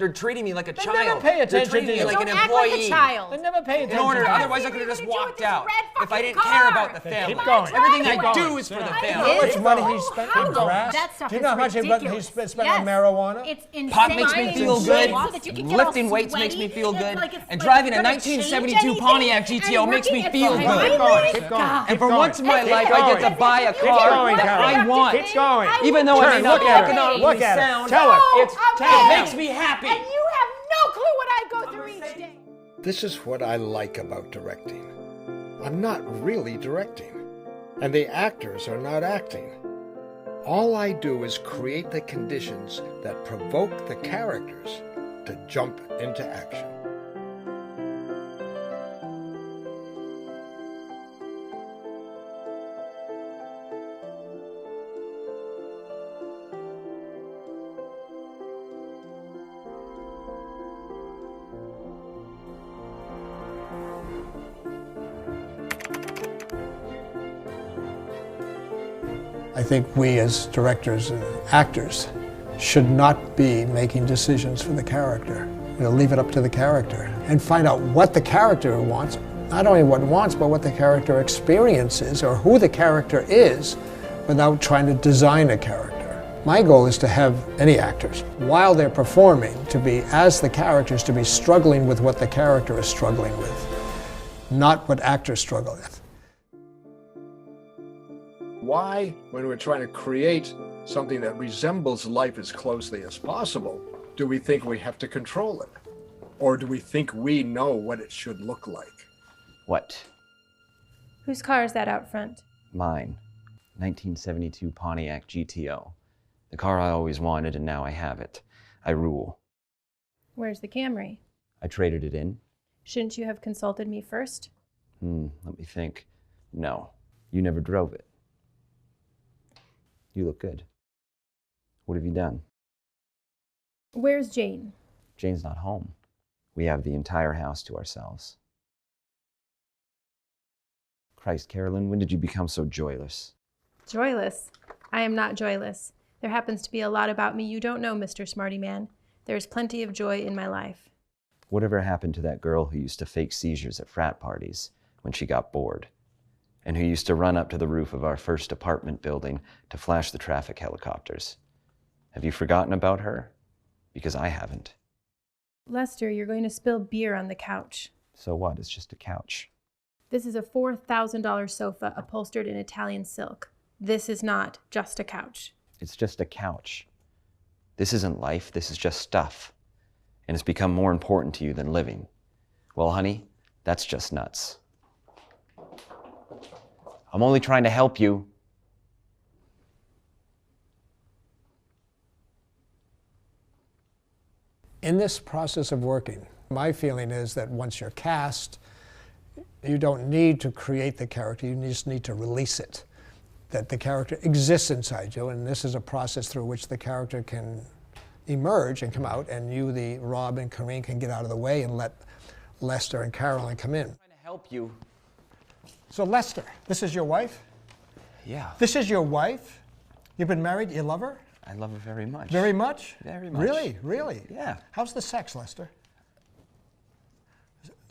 They're treating me like a child. Never pay attention. They're treating me like an employee. Like a child. They never pay attention. Otherwise I could have just walked out if I didn't care about the family. Keep going. Everything I do is for the family. You know how much money he spent on grass? Do you know how much he spent on marijuana? It's insane. Pot makes me feel good. Lifting weights makes me feel good. And driving a 1972 Pontiac GTO makes me feel good. Keep going. And for once in my life, I get to buy a car that I want. Keep going. Even though I may not be economically sound, it makes me happy. And you have no clue what I go through each day. This is what I like about directing. I'm not really directing, and the actors are not acting. All I do is create the conditions that provoke the characters to jump into action. I think we as directors and actors should not be making decisions for the character. Leave it up to the character and find out what the character wants, not only what it wants, but what the character experiences or who the character is without trying to design a character. My goal is to have any actors, while they're performing, to be, as the characters, to be struggling with what the character is struggling with, not what actors struggle with. Why, when we're trying to create something that resembles life as closely as possible, do we think we have to control it? Or do we think we know what it should look like? What? Whose car is that out front? Mine. 1972 Pontiac GTO. The car I always wanted, and now I have it. I rule. Where's the Camry? I traded it in. Shouldn't you have consulted me first? Let me think. No, you never drove it. You look good. What have you done? Where's Jane? Jane's not home. We have the entire house to ourselves. Christ, Carolyn, when did you become so joyless? Joyless? I am not joyless. There happens to be a lot about me you don't know, Mr. Smarty Man. There's plenty of joy in my life. Whatever happened to that girl who used to fake seizures at frat parties when she got bored? And who used to run up to the roof of our first apartment building to flash the traffic helicopters? Have you forgotten about her? Because I haven't. Lester, you're going to spill beer on the couch. So what? It's just a couch. This is a $4,000 sofa upholstered in Italian silk. This is not just a couch. It's just a couch. This isn't life, this is just stuff. And it's become more important to you than living. Well, honey, that's just nuts. I'm only trying to help you. In this process of working, my feeling is that once you're cast, you don't need to create the character, you just need to release it. That the character exists inside you, and this is a process through which the character can emerge and come out, and you, the Rob and Corinne, can get out of the way and let Lester and Carolyn come in. I'm trying to help you. So Lester, this is your wife? Yeah. This is your wife? You've been married, you love her? I love her very much. Very much? Very much. Really? Really? Yeah. How's the sex, Lester?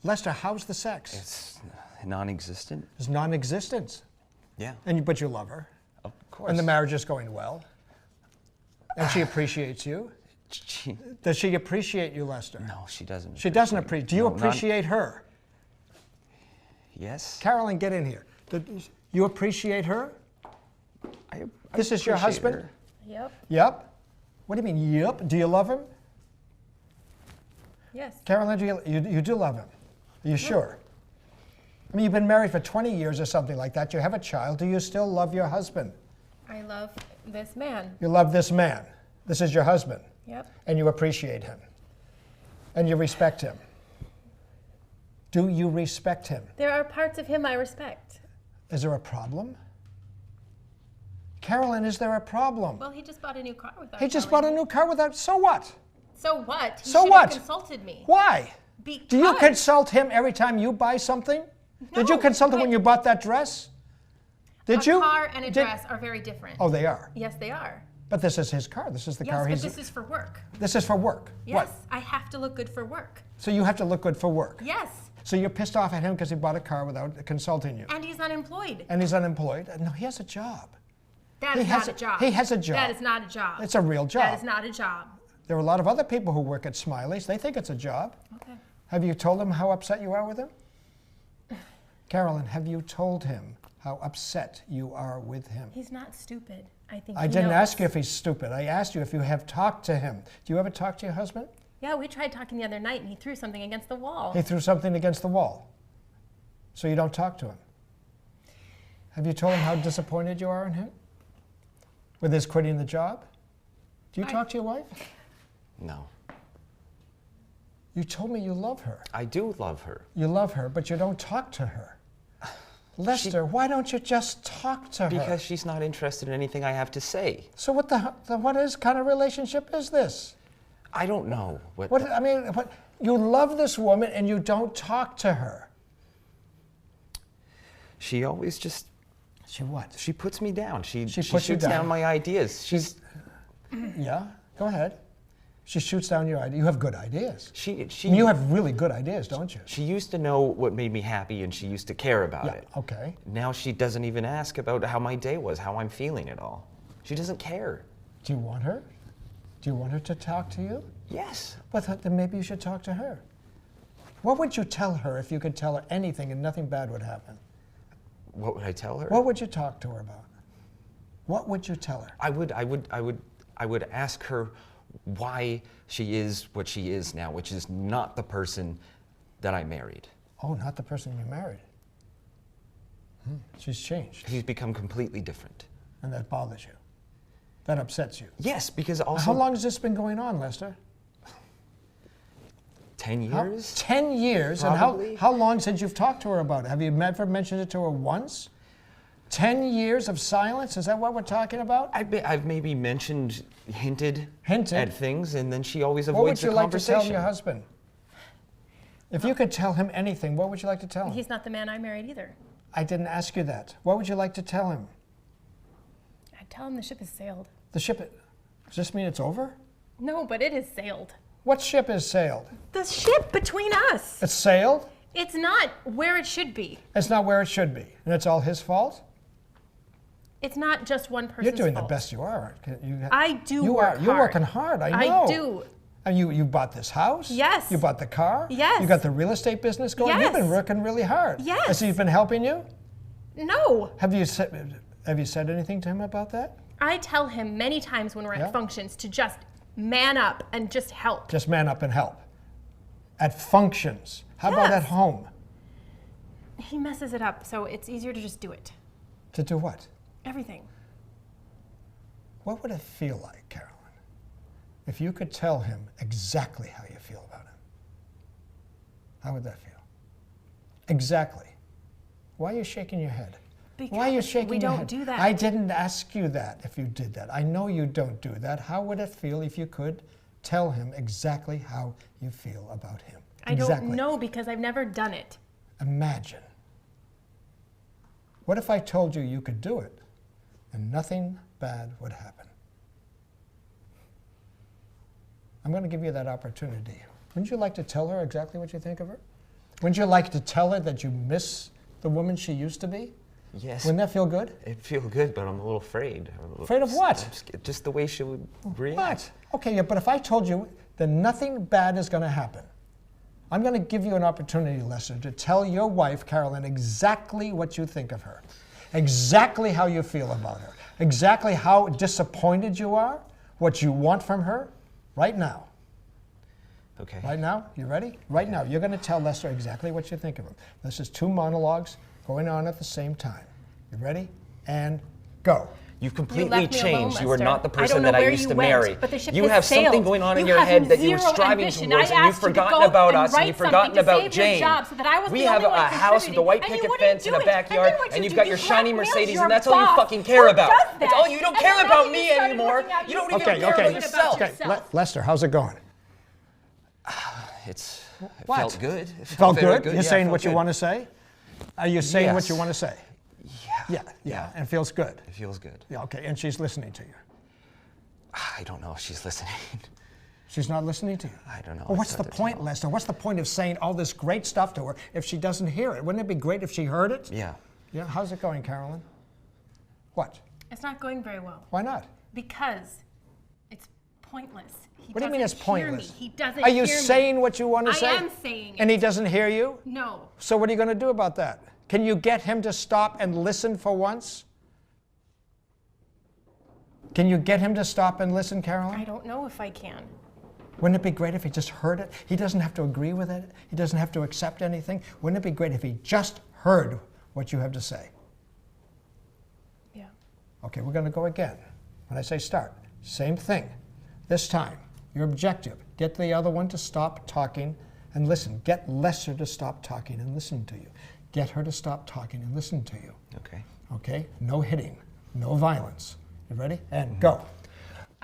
Lester, how's the sex? It's non-existent. It's non-existent. Yeah. But you love her. Of course. And the marriage is going well. And she appreciates you. Does she appreciate you, Lester? No, she doesn't. She doesn't appreciate. Do you appreciate her? Yes. Carolyn, get in here. You appreciate her? This is your husband? Her. Yep. Yep. What do you mean, yep? Do you love him? Yes. Carolyn, you do love him? Are you sure? I mean, you've been married for 20 years or something like that. You have a child. Do you still love your husband? I love this man. You love this man. This is your husband. Yep. And you appreciate him. And you respect him. Do you respect him? There are parts of him I respect. Is there a problem? Carolyn, is there a problem? Well, he just bought a new car without He just bought a new car without, so what? So what? He So should what? have consulted me. Why? Because. Do you consult him every time you buy something? No, Did you consult him when you bought that dress? Did you? A car and a dress are very different. Oh, they are. Yes, they are. But this is his car. This is the car Yes, but this is for work. This is for work. Yes, What? I have to look good for work. So you have to look good for work. Yes. So you're pissed off at him because he bought a car without consulting you. And he's unemployed. And he's unemployed. No, he has a job. That is not a job. He has a job. That is not a job. It's a real job. That is not a job. There are a lot of other people who work at Smiley's. They think it's a job. Okay. Have you told him how upset you are with him? Carolyn, have you told him how upset you are with him? He's not stupid. I didn't ask you if he's stupid. I asked you if you have talked to him. Do you ever talk to your husband? Yeah, we tried talking the other night and he threw something against the wall. He threw something against the wall. So you don't talk to him. Have you told him how disappointed you are in him? With his quitting the job? Do you talk to your wife? No. You told me you love her. I do love her. You love her, but you don't talk to her. Lester, why don't you just talk to her? Because she's not interested in anything I have to say. So what kind of relationship is this? I don't know. You love this woman and you don't talk to her. She always just... She what? She puts me down. She puts you shoots down my ideas. Yeah, go ahead. She shoots down your ideas. You have good ideas. She you have really good ideas, don't you? She used to know what made me happy and she used to care about it. Okay. Now she doesn't even ask about how my day was, how I'm feeling at all. She doesn't care. Do you want her? Do you want her to talk to you? Yes. But then maybe you should talk to her. What would you tell her if you could tell her anything and nothing bad would happen? What would I tell her? What would you talk to her about? What would you tell her? I would ask her why she is what she is now, which is not the person that I married. Oh, not the person you married. She's changed. He's become completely different. And that bothers you? That upsets you? Yes, because also... How long has this been going on, Lester? 10 years? 10 years? Probably. And how long since you've talked to her about it? Have you ever mentioned it to her once? 10 years of silence? Is that what we're talking about? I've maybe hinted at things, and then she always avoids the conversation. What would you like to tell your husband? If you could tell him anything, what would you like to tell him? He's not the man I married either. I didn't ask you that. What would you like to tell him? I'd tell him the ship has sailed. The ship, does this mean it's over? No, but it has sailed. What ship has sailed? The ship between us. It's sailed? It's not where it should be. It's not where it should be. And it's all his fault? It's not just one person's You're doing fault. the best you are. I do work hard. You're working hard, I know. I do. And you bought this house? Yes. You bought the car? Yes. You got the real estate business going? Yes. You've been working really hard. Yes. Has he been helping you? No. Have you said anything to him about that? I tell him many times when we're at functions to just man up and just help. Just man up and help. At functions. How about at home? He messes it up, so it's easier to just do it. To do what? Everything. What would it feel like, Carolyn, if you could tell him exactly how you feel about him? How would that feel? Exactly. Why are you shaking your head? Because why are you shaking your head? We don't do that. I didn't ask you that if you did that. I know you don't do that. How would it feel if you could tell him exactly how you feel about him? I don't know because I've never done it. Imagine. What if I told you you could do it and nothing bad would happen? I'm going to give you that opportunity. Wouldn't you like to tell her exactly what you think of her? Wouldn't you like to tell her that you miss the woman she used to be? Yes. Wouldn't that feel good? It'd feel good, but I'm a little afraid. Afraid of what? Just the way she would react. What? Okay, yeah, but if I told you that nothing bad is going to happen, I'm going to give you an opportunity, Lester, to tell your wife, Carolyn, exactly what you think of her, exactly how you feel about her, exactly how disappointed you are, what you want from her, right now. Okay. Right now? You ready? Right now, you're going to tell Lester exactly what you think of him. This is 2 monologues going on at the same time. You ready? And go. You've completely changed. You are not the I don't person know that I where used you to went, marry. but the ship You has have sailed. something going on in You your have head that you're zero striving ambition. towards, I and you've asked you to forgotten go about and us, and write you've something forgotten to about save your Jane. job so that I was We the have only one a house with a white contributing. picket And you fence and a wouldn't do it. backyard, And then what and you you've do, got you your shiny blackmailed Mercedes, your and that's all you boss. fucking care Who about. does that? That's all you don't And care then about you me started anymore. looking at You don't yourself. even care about yourself. Okay, Lester, how's it going? It What? felt good. It Felt very good? You're Yeah, saying it what felt you want to say? Are you saying what Yes. you want to say? Yeah, and it feels good. It feels good. Yeah, okay, and she's listening to you. I don't know if she's listening. She's not listening to you? I don't know. Well, what's the point, Lester? What's the point of saying all this great stuff to her if she doesn't hear it? Wouldn't it be great if she heard it? Yeah. Yeah, how's it going, Carolyn? What? It's not going very well. Why not? Because it's pointless. What do you mean it's pointless? He doesn't Are you hear me. saying what you want to say? I am saying it. And he doesn't hear you? No. So what are you going to do about that? Can you get him to stop and listen for once? Can you get him to stop and listen, Carolyn? I don't know if I can. Wouldn't it be great if he just heard it? He doesn't have to agree with it. He doesn't have to accept anything. Wouldn't it be great if he just heard what you have to say? Yeah. Okay, we're going to go again. When I say start, same thing. This time, your objective, get the other one to stop talking and listen. Get Lester to stop talking and listen to you. Get her to stop talking and listen to you. Okay. Okay? No hitting, no violence. You ready? And go.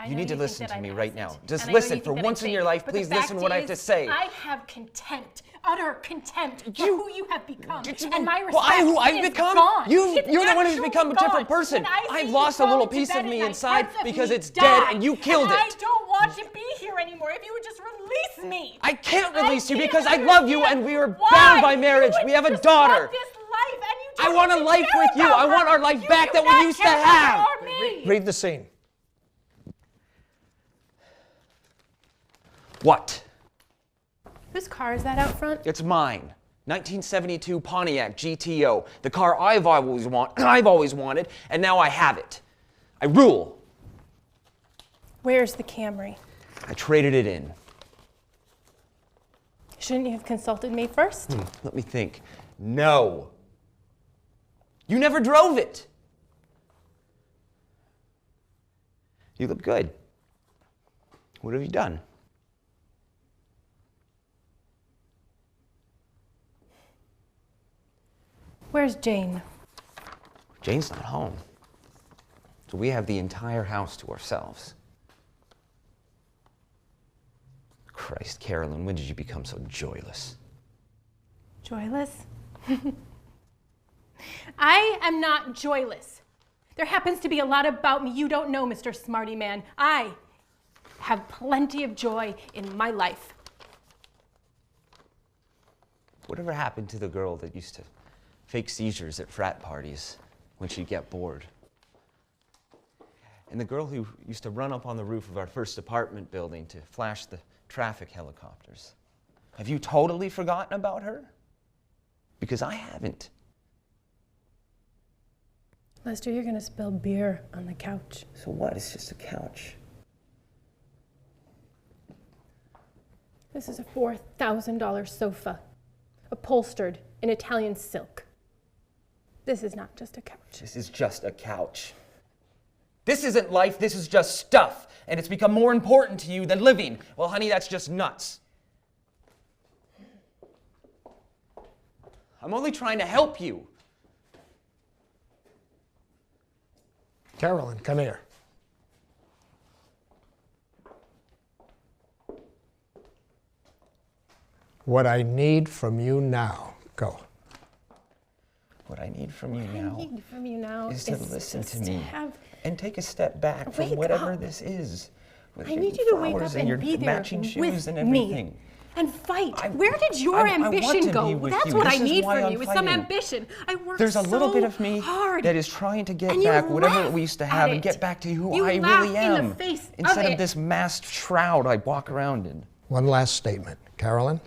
You need to listen to me right now. Just listen. For once in your life, please listen to what I have to say. I have contempt, utter contempt for who you have become. And my respect Who I've is become? gone. You're It's the one who's actually become a different gone. person. When I see I've you lost a fall little into piece bed of at me night, inside parts of because me it's die. dead and you killed And it. I don't want to be here anymore. If you would just release me. I can't release you can't because I love you and understand we are why bound by you marriage. would We have a just daughter. want this life and you I don't want a even life care with you. about I want her. our life You back do that we not used to care about have. her or me. Read the scene. What? Whose car is that out front? It's mine. 1972 Pontiac GTO. The car I've always wanted, and now I have it. I rule. Where's the Camry? I traded it in. Shouldn't you have consulted me first? Let me think. No. You never drove it. You look good. What have you done? Where's Jane? Jane's not home. So we have the entire house to ourselves. Christ, Carolyn, when did you become so joyless? Joyless? I am not joyless. There happens to be a lot about me you don't know, Mr. Smarty Man. I have plenty of joy in my life. Whatever happened to the girl that used to fake seizures at frat parties when she'd get bored? And the girl who used to run up on the roof of our first apartment building to flash the traffic helicopters. Have you totally forgotten about her? Because I haven't. Lester, you're gonna spill beer on the couch. So what? It's just a couch. This is a $4,000 sofa, upholstered in Italian silk. This is not just a couch. This is just a couch. This isn't life, this is just stuff. And it's become more important to you than living. Well, honey, that's just nuts. I'm only trying to help you. Carolyn, come here. What I need from you now, go. What I need from you now I need from you now is to listen to me have... and take a step back from Wake whatever up. this is. With I your need you to wake flowers up and and your be there matching shoes with and me. everything. And fight. I- Where did your I want ambition to go? be with That's you. what This I is need why from I'm you. Is some fighting. ambition. I worked There's a little so bit of me hard. that is trying to get And you back whatever laugh we used to at have and it. get back to who You I laugh really in the am. face Instead of of this masked shroud I walk around in. One last statement. Carolyn?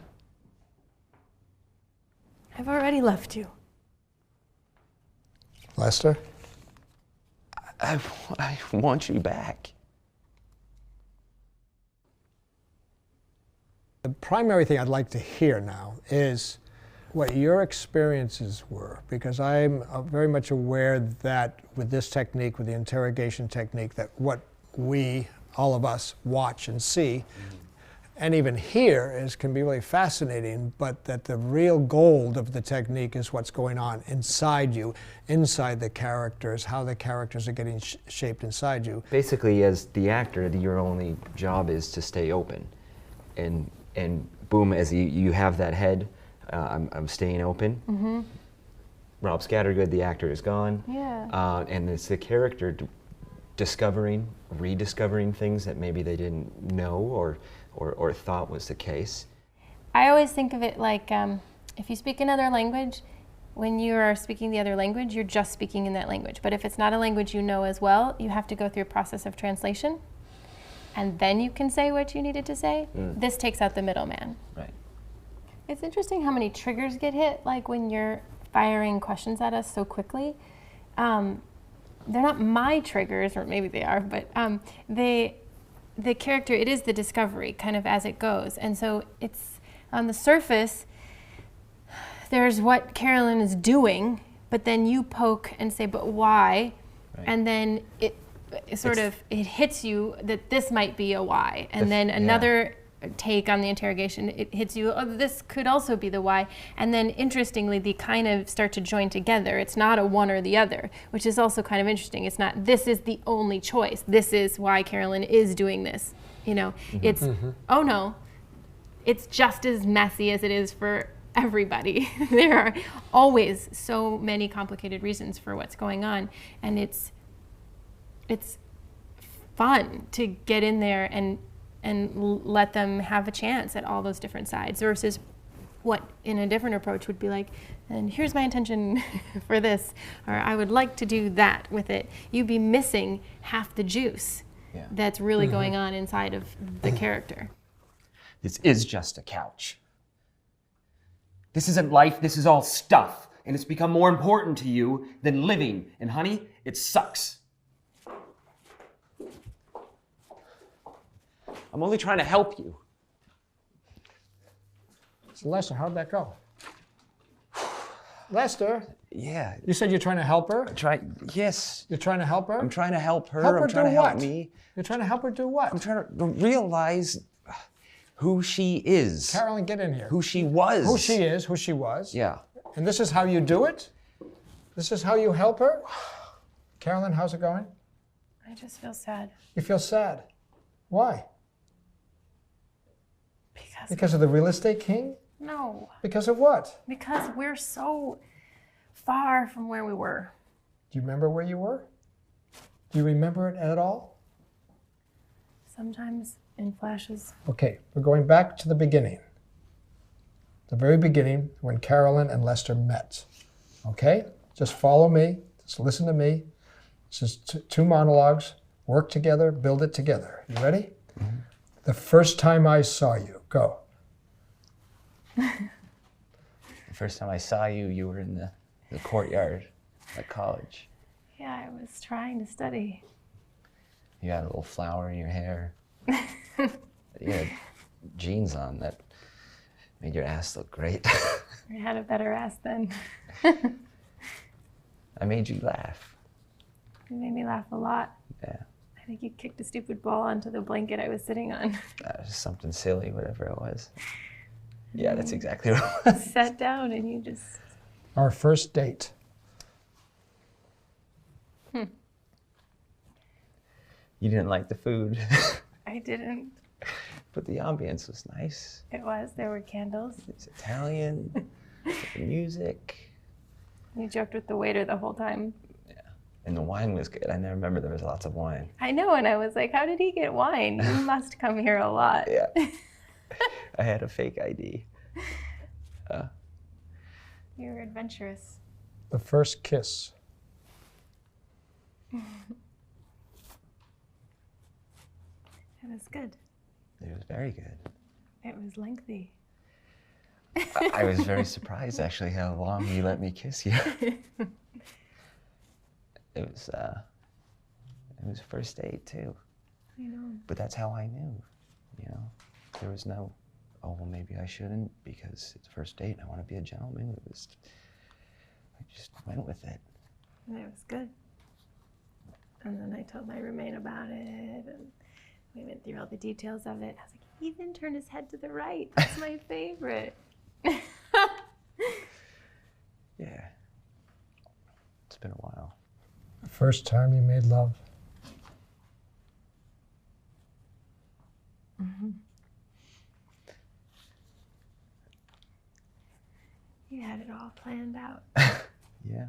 I've already left you. Lester? I want you back. The primary thing I'd like to hear now is what your experiences were, because I'm very much aware that with this technique, with the interrogation technique, that what we, all of us, watch and see, and even hear can be really fascinating, but that the real gold of the technique is what's going on inside you, inside the characters, how the characters are getting shaped inside you. Basically, as the actor, your only job is to stay open. And boom, as you have that head, I'm staying open. discovering, rediscovering things that maybe they didn't know or thought was the case. I always think of it like if you speak another language, when you are speaking the other language, you're just speaking in that language. But if it's not a language you know as well, you have to go through a process of translation, and then you can say what you needed to say. This takes out the middleman. Right. It's interesting how many triggers get hit, like when you're firing questions at us so quickly. They're not my triggers, or maybe they are, but the character, it is the discovery kind of as it goes. And so it's on the surface, there's what Carolyn is doing, but then you poke and say, but why? Right. And then it hits you that this might be a why. And then another take on the interrogation, it hits you, oh, this could also be the why. And then interestingly, they kind of start to join together. It's not a one or the other, which is also kind of interesting. It's not, this is the only choice. This is why Carolyn is doing this. You know, it's, oh no, it's just as messy as it is for everybody. There are always so many complicated reasons for what's going on. And it's fun to get in there and let them have a chance at all those different sides, versus what in a different approach would be like, and here's my intention for this, or I would like to do that with it. You'd be missing half the juice that's really going on inside of the character. This is just a couch. This isn't life, this is all stuff, and it's become more important to you than living, and honey, it sucks. I'm only trying to help you. So Lester, how'd that go? Lester? Yeah. You said you're trying to help her? Yes. You're trying to help her? I'm trying to help her. Help her I'm trying do to what? help me. You're trying to help her do what? I'm trying to realize who she is. Carolyn, get in here. Who she was. Who she is, who she was. Yeah. And this is how you do it? This is how you help her? Carolyn, how's it going? I just feel sad. You feel sad. Why? Because of the real estate king? No. Because of what? Because we're so far from where we were. Do you remember where you were? Do you remember it at all? Sometimes in flashes. Okay, we're going back to the beginning. The very beginning, when Carolyn and Lester met. Okay? Just follow me. Just listen to me. This is two monologues. Work together, build it together. You ready? Mm-hmm. The first time I saw you. Go. The first time I saw you, you were in the courtyard at college. Yeah, I was trying to study. You had a little flower in your hair. You had jeans on that made your ass look great. I had a better ass then. I made you laugh. You made me laugh a lot. Yeah. I think you kicked a stupid ball onto the blanket I was sitting on. Something silly, whatever it was. Yeah, that's exactly what it was. Sat down and you just... Our first date. You didn't like the food. I didn't. But the ambience was nice. It was. There were candles. It's Italian. The music. You joked with the waiter the whole time. Yeah. And the wine was good. I never remember there was lots of wine. I know, and I was like, how did he get wine? You must come here a lot. Yeah. I had a fake ID. You were adventurous. The first kiss. It was good. It was very good. It was lengthy. I was very surprised, actually, how long you let me kiss you. It was a first date, too. I know. But that's how I knew, you know. There was no, oh, well, maybe I shouldn't because it's a first date and I want to be a gentleman. I just went with it. And it was good. And then I told my roommate about it, and we went through all the details of it. I was like, he even turned his head to the right. That's my favorite. Yeah. It's been a while. The first time you made love. Mm-hmm. You had it all planned out. Yeah.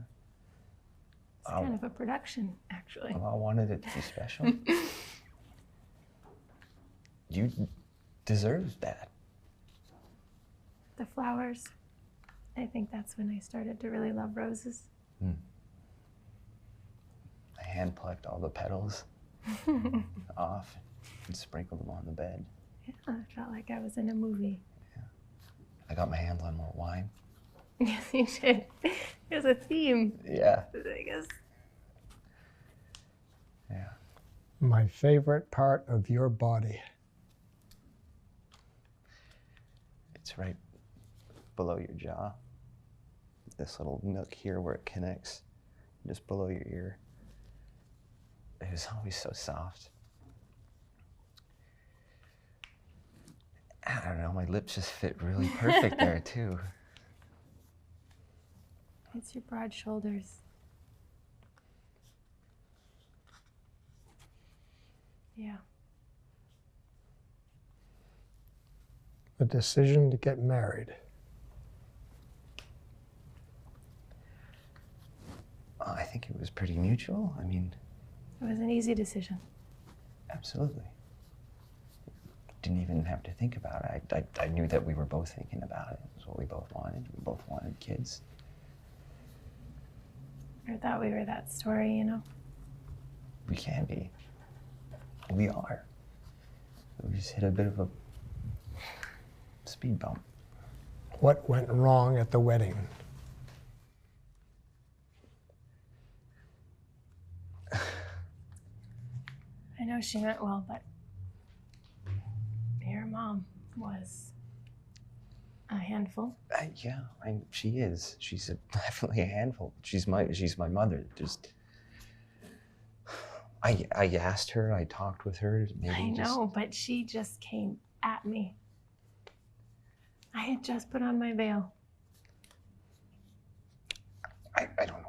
kind of a production, actually. I wanted it to be special. You deserve that. The flowers. I think that's when I started to really love roses. I hand plucked all the petals off and sprinkled them on the bed. Yeah, I felt like I was in a movie. I got my hands on more wine. Yes, you did. There's a theme, Yeah. I guess. Yeah. My favorite part of your body. It's right below your jaw. This little nook here where it connects, just below your ear. It was always so soft. I don't know, my lips just fit really perfect there too. It's your broad shoulders. Yeah. The decision to get married. I think it was pretty mutual. I mean, It was an easy decision. absolutely. Didn't even have to think about it. I knew that we were both thinking about it. It was what we both wanted. We both wanted kids. I thought we were that story, you know? We can be. We are. We just hit a bit of a speed bump. What went wrong at the wedding? I know she meant well, but your mom was a handful. Yeah, she is. She's definitely a handful. She's my mother. Just, I asked her. I talked with her. Maybe I know, but she just came at me. I had just put on my veil. I don't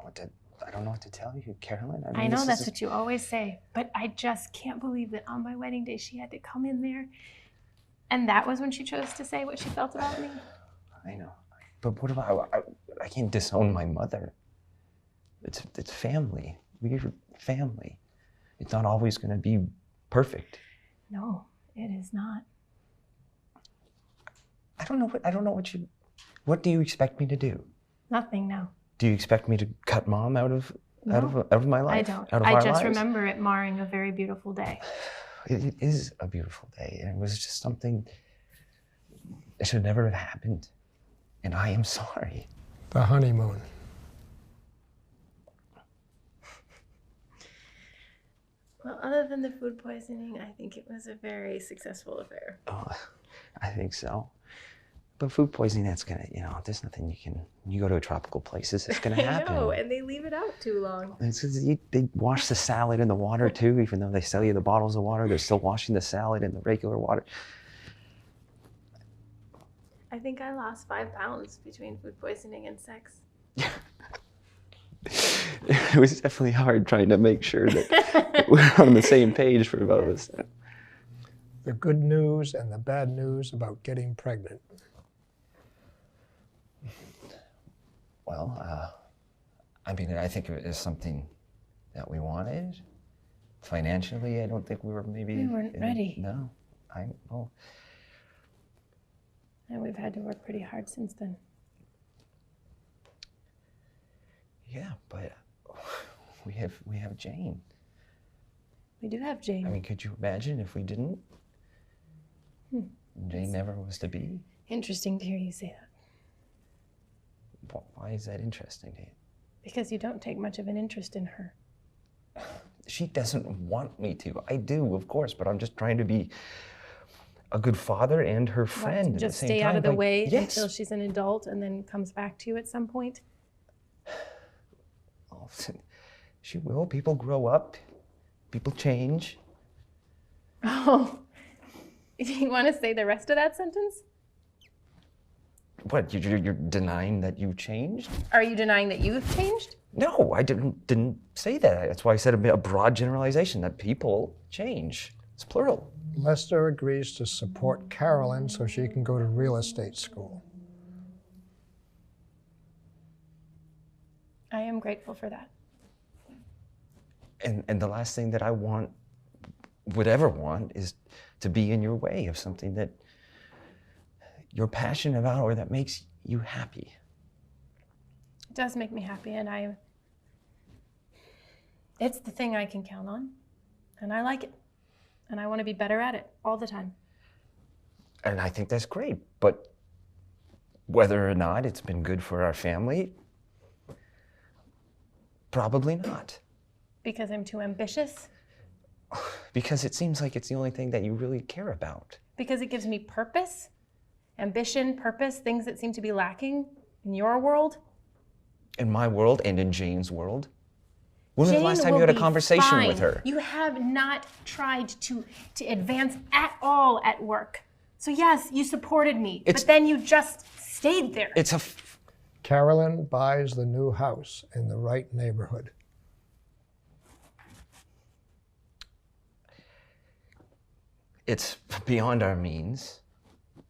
know what to tell you, Carolyn. I know that's what you always say, but I just can't believe that on my wedding day she had to come in there, and that was when she chose to say what she felt about me. I know, but what about I can't disown my mother. It's family. We're family. It's not always going to be perfect. No, it is not. I don't know what do you expect me to do? Nothing now. Do you expect me to cut Mom out of No, my life? I don't. Out of I our just lives? remember it marring a very beautiful day. It is a beautiful day, and it was just something that should never have happened, and I am sorry. The honeymoon. Well, other than the food poisoning, I think it was a very successful affair. Oh, I think so. But food poisoning, that's gonna, there's nothing you go to tropical places, it's gonna happen. I know, and they leave it out too long. They wash the salad in the water too, even though they sell you the bottles of water, they're still washing the salad in the regular water. I think I lost 5 pounds between food poisoning and sex. It was definitely hard trying to make sure that we're on the same page for both of us. The good news and the bad news about getting pregnant. Well, I think it was something that we wanted. Financially, I don't think we were maybe... We weren't ready. No. And we've had to work pretty hard since then. Yeah, but we have Jane. We do have Jane. I mean, could you imagine if we didn't? Jane never was to be. Interesting to hear you say that. Why is that interesting to you? Because you don't take much of an interest in her. She doesn't want me to. I do, of course, but I'm just trying to be a good father and her friend at the Just same stay time. out of the Like, way yes. until she's an adult and then comes back to you at some point? Oh, she will. People grow up. People change. Oh, do you want to say the rest of that sentence? What, you're denying that you changed? Are you denying that you've changed? No, I didn't say that. That's why I said a broad generalization, that people change. It's plural. Lester agrees to support Carolyn so she can go to real estate school. I am grateful for that. And the last thing that I would ever want is to be in your way of something that you're passionate about or that makes you happy. It does make me happy, and it's the thing I can count on, and I like it, and I want to be better at it all the time. And I think that's great, but whether or not it's been good for our family, probably not. Because I'm too ambitious? Because it seems like it's the only thing that you really care about. Because it gives me purpose? Ambition, purpose, things that seem to be lacking in your world? In my world and in Jane's world. When was the Jane last time you will had a be conversation with fine. her? You have not tried to advance at all at work. So yes, you supported me, but then you just stayed there. It's Carolyn buys the new house in the right neighborhood. It's beyond our means.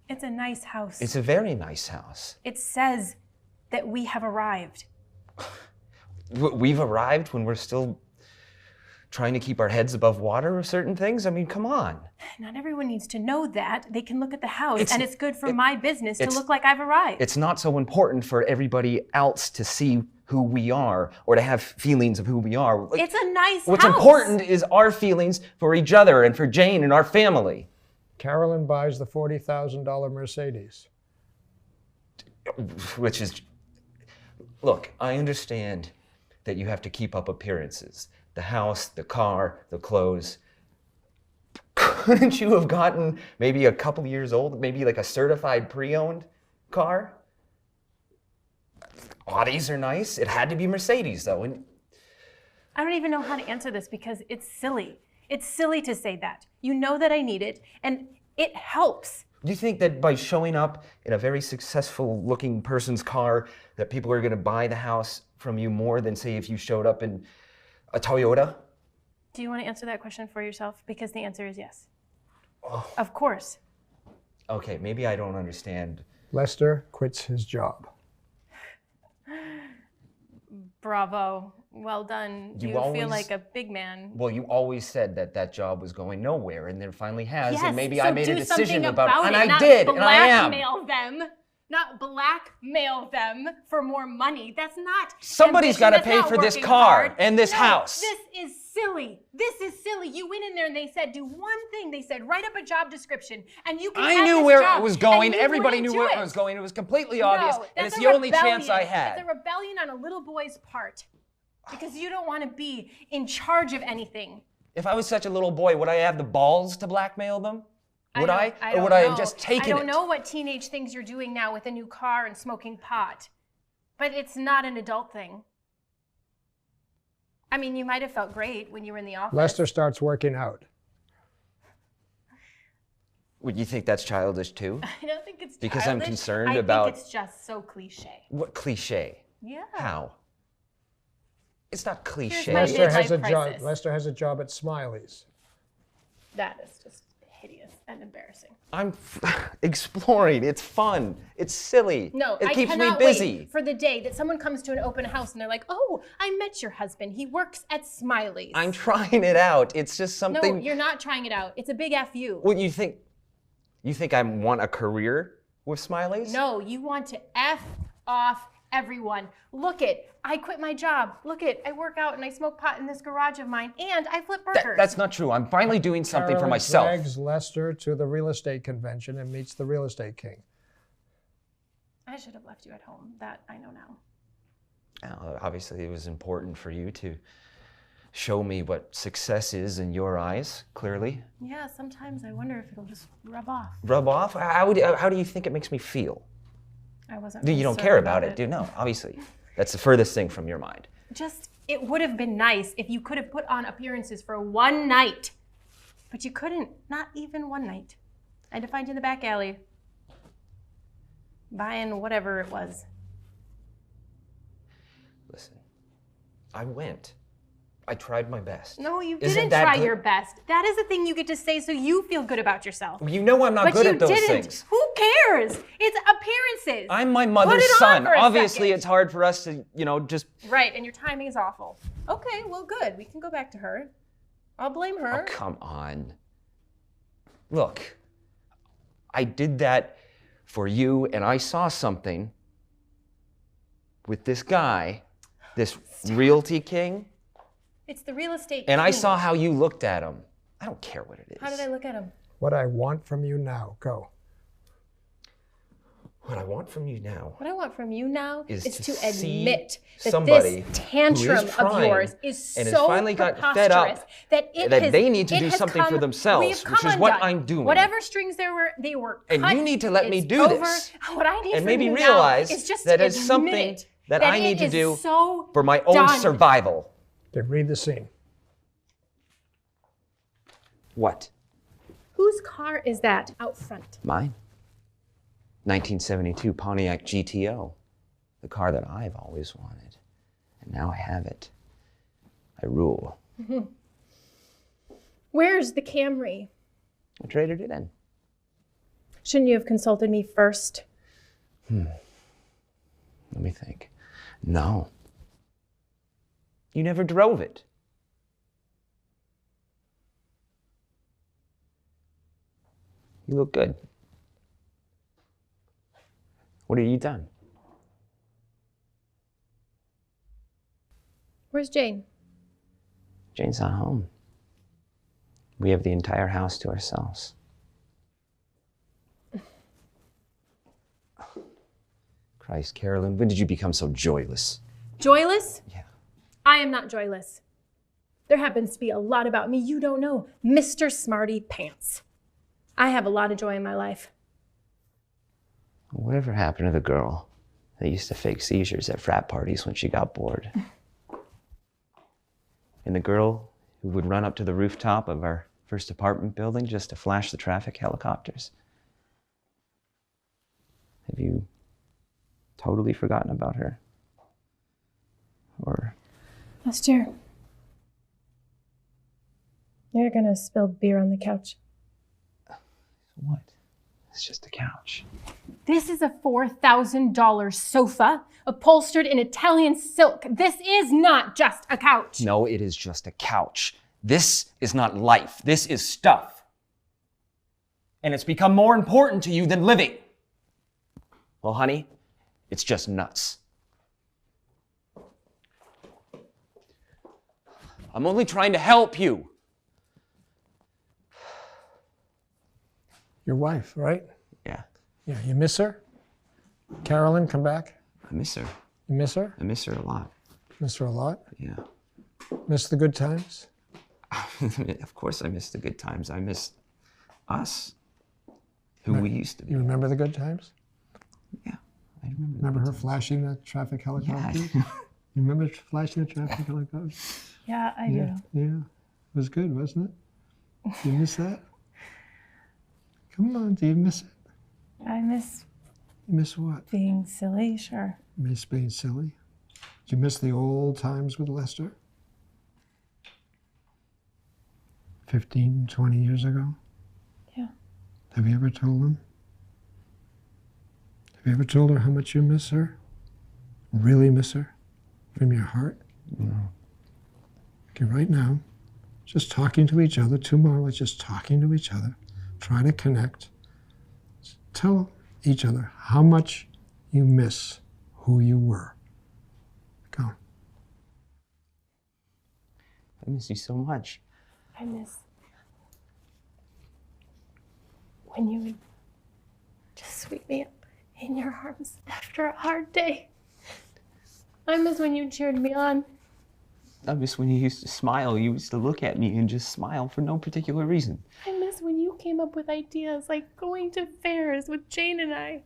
It's a nice house. It's a very nice house. It says that we have arrived. We've arrived when we're still trying to keep our heads above water with certain things? I mean, come on. Not everyone needs to know that. They can look at the house, and it's good for my business to look like I've arrived. It's not so important for everybody else to see who we are or to have feelings of who we are. It's a nice What's house. important is our feelings for each other and for Jane and our family. Carolyn buys the $40,000 Mercedes. Which is, look, I understand that you have to keep up appearances. The house, the car, the clothes. Couldn't you have gotten maybe a couple years old, maybe like a certified pre-owned car? Audis are nice. It had to be Mercedes though. And I don't even know how to answer this because it's silly. It's silly to say that. You know that I need it, and it helps. do you think that by showing up in a very successful looking person's car that people are going to buy the house from you more than say if you showed up in a Toyota? Do you want to answer that question for yourself? Because the answer is yes. Oh. Of course. Okay, maybe I don't understand. Lester quits his job. Bravo. Well done. You feel like a big man. Well, you always said that that job was going nowhere, and then finally has, yes, and maybe so I made do a decision about it, and not I did, and I am. Blackmail them. Not blackmail them for more money. That's not. Somebody's got to That's pay not for this working car hard. and this No, house. This is silly. This is silly. You went in there and they said, do one thing. They said, write up a job description, and you can. I knew where it was going. Everybody knew where it was going. It was completely obvious, and it's the only chance I had. It's a rebellion on a little boy's part. Because you don't want to be in charge of anything. If I was such a little boy, would I have the balls to blackmail them? Would I? Or would I have just taken it? I don't know what teenage things you're doing now with a new car and smoking pot. But it's not an adult thing. I mean, you might have felt great when you were in the office. Lester starts working out. Would you think that's childish too? I don't think it's because childish. I'm concerned about. I think it's just so cliche. What cliche? Yeah. How? It's not cliche. Lester has a job at Smiley's. That is just hideous and embarrassing. I'm exploring. It's fun. It's silly. No, it keeps me cannot busy. wait for the day that someone comes to an open house and they're like, "Oh, I met your husband. He works at Smiley's." I'm trying it out. It's just something. No, you're not trying it out. It's a big F you. What you think? You think I want a career with Smiley's? No, you want to F off everyone. Look it, I quit my job. Look it, I work out and I smoke pot in this garage of mine, and I flip burgers. That's not true. I'm finally doing something for myself. Carolyn drags Lester to the real estate convention and meets the real estate king. I should have left you at home. That I know now. Obviously, it was important for you to show me what success is in your eyes, clearly. Yeah, sometimes I wonder if it'll just rub off. Rub off? How do you think it makes me feel? I wasn't. You don't care about it, do you? No, obviously. That's the furthest thing from your mind. It would have been nice if you could have put on appearances for one night. But you couldn't, not even one night. I had to find you in the back alley, buying whatever it was. Listen, I went. I tried my best. No, you didn't try your best. That is a thing you get to say so you feel good about yourself. You know I'm not good at those things. Who cares? It's appearance senses. I'm my Put mother's it on son. for a Obviously, second. it's hard for us to, just. Right, and your timing is awful. Okay, well, good. We can go back to her. I'll blame her. Oh, come on. Look, I did that for you, and I saw something with this guy, this realty king, It's the real estate and I king. saw how you looked at him. I don't care what it is. How did I look at him? What I want from you now, go. What I want from you now What I want from you now is is to to see admit that somebody this tantrum who is trying of yours is and has so finally got fed up preposterous that it that has, they need to it do has something for come- themselves, we have which come is what undone. I'm doing. Whatever strings they were And cut, you need to let me it's do over. this. What I need And from maybe you realize now is just that to it's something admit that I need it to do is so for my own done. survival. Okay, read the scene. What? Whose car is that out front? Mine? 1972 Pontiac GTO. The car that I've always wanted. And now I have it. I rule. Where's the Camry? I traded it in. Shouldn't you have consulted me first? Let me think. No. You never drove it. You look good. What have you done? Where's Jane? Jane's not home. We have the entire house to ourselves. Christ, Carolyn, when did you become so joyless? Joyless? Yeah. I am not joyless. There happens to be a lot about me you don't know, Mr. Smarty Pants. I have a lot of joy in my life. Whatever happened to the girl that used to fake seizures at frat parties when she got bored? And the girl who would run up to the rooftop of our first apartment building just to flash the traffic helicopters? Have you totally forgotten about her? Or Last year. You're gonna spill beer on the couch. what? It's just a couch. This is a $4,000 sofa upholstered in Italian silk. This is not just a couch. No, it is just a couch. This is not life. This is stuff. And it's become more important to you than living. Well, honey, it's just nuts. I'm only trying to help you. Your wife, right? Yeah, Yeah, you miss her? Carolyn, come back. I miss her. You miss her? I miss her a lot. Miss her a lot? Yeah. Miss the good times? Of course I miss the good times. I miss us, who we used to be. You remember the good times? Yeah, I remember. Remember her flashing the traffic helicopter? Yeah. You remember flashing the traffic helicopter? Yeah, I do. Yeah. It was good, wasn't it? Do you miss that? Come on, do you miss it? I miss You miss what? being silly, sure. You miss being silly? Do you miss the old times with Lester? 15, 20 years ago? Yeah. Have you ever told him? Have you ever told her how much you miss her? Really miss her? From your heart? No. Okay, right now, just talking to each other, tomorrow, just talking to each other, trying to connect. Tell each other how much you miss who you were. Go. I miss you so much. I miss when you would just sweep me up in your arms after a hard day. I miss when you cheered me on. I miss when you used to smile. You used to look at me and just smile for no particular reason. I miss when you came up with ideas like going to fairs with Jane and I.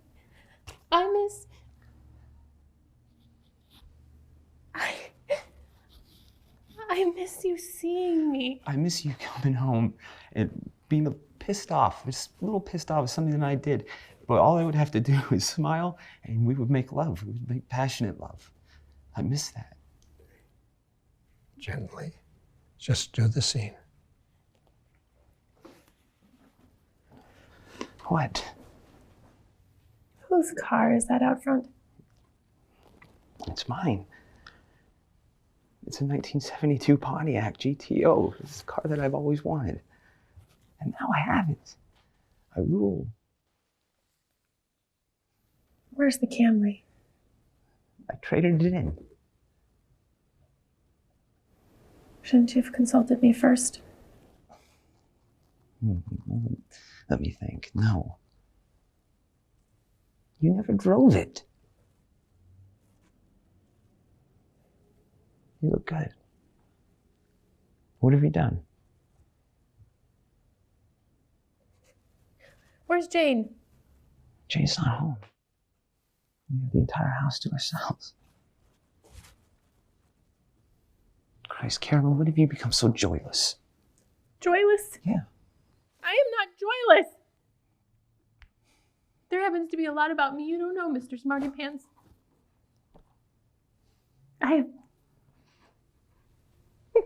I miss you seeing me. I miss you coming home and being pissed off. Just a little pissed off at something that I did. But all I would have to do is smile and we would make love. We would make passionate love. I miss that. Gently. Just do the scene. What? Whose car is that out front? It's mine. It's a 1972 Pontiac GTO. It's a car that I've always wanted. And now I have it. I rule. Where's the Camry? I traded it in. Shouldn't you have consulted me first? Let me think. No. You never drove it. You look good. What have you done? Where's Jane? Jane's not home. We have the entire house to ourselves. Christ, Carolyn, when have you become so joyless? Joyless? Yeah. I am not joyless. There happens to be a lot about me you don't know, Mr. Smarty Pants. I have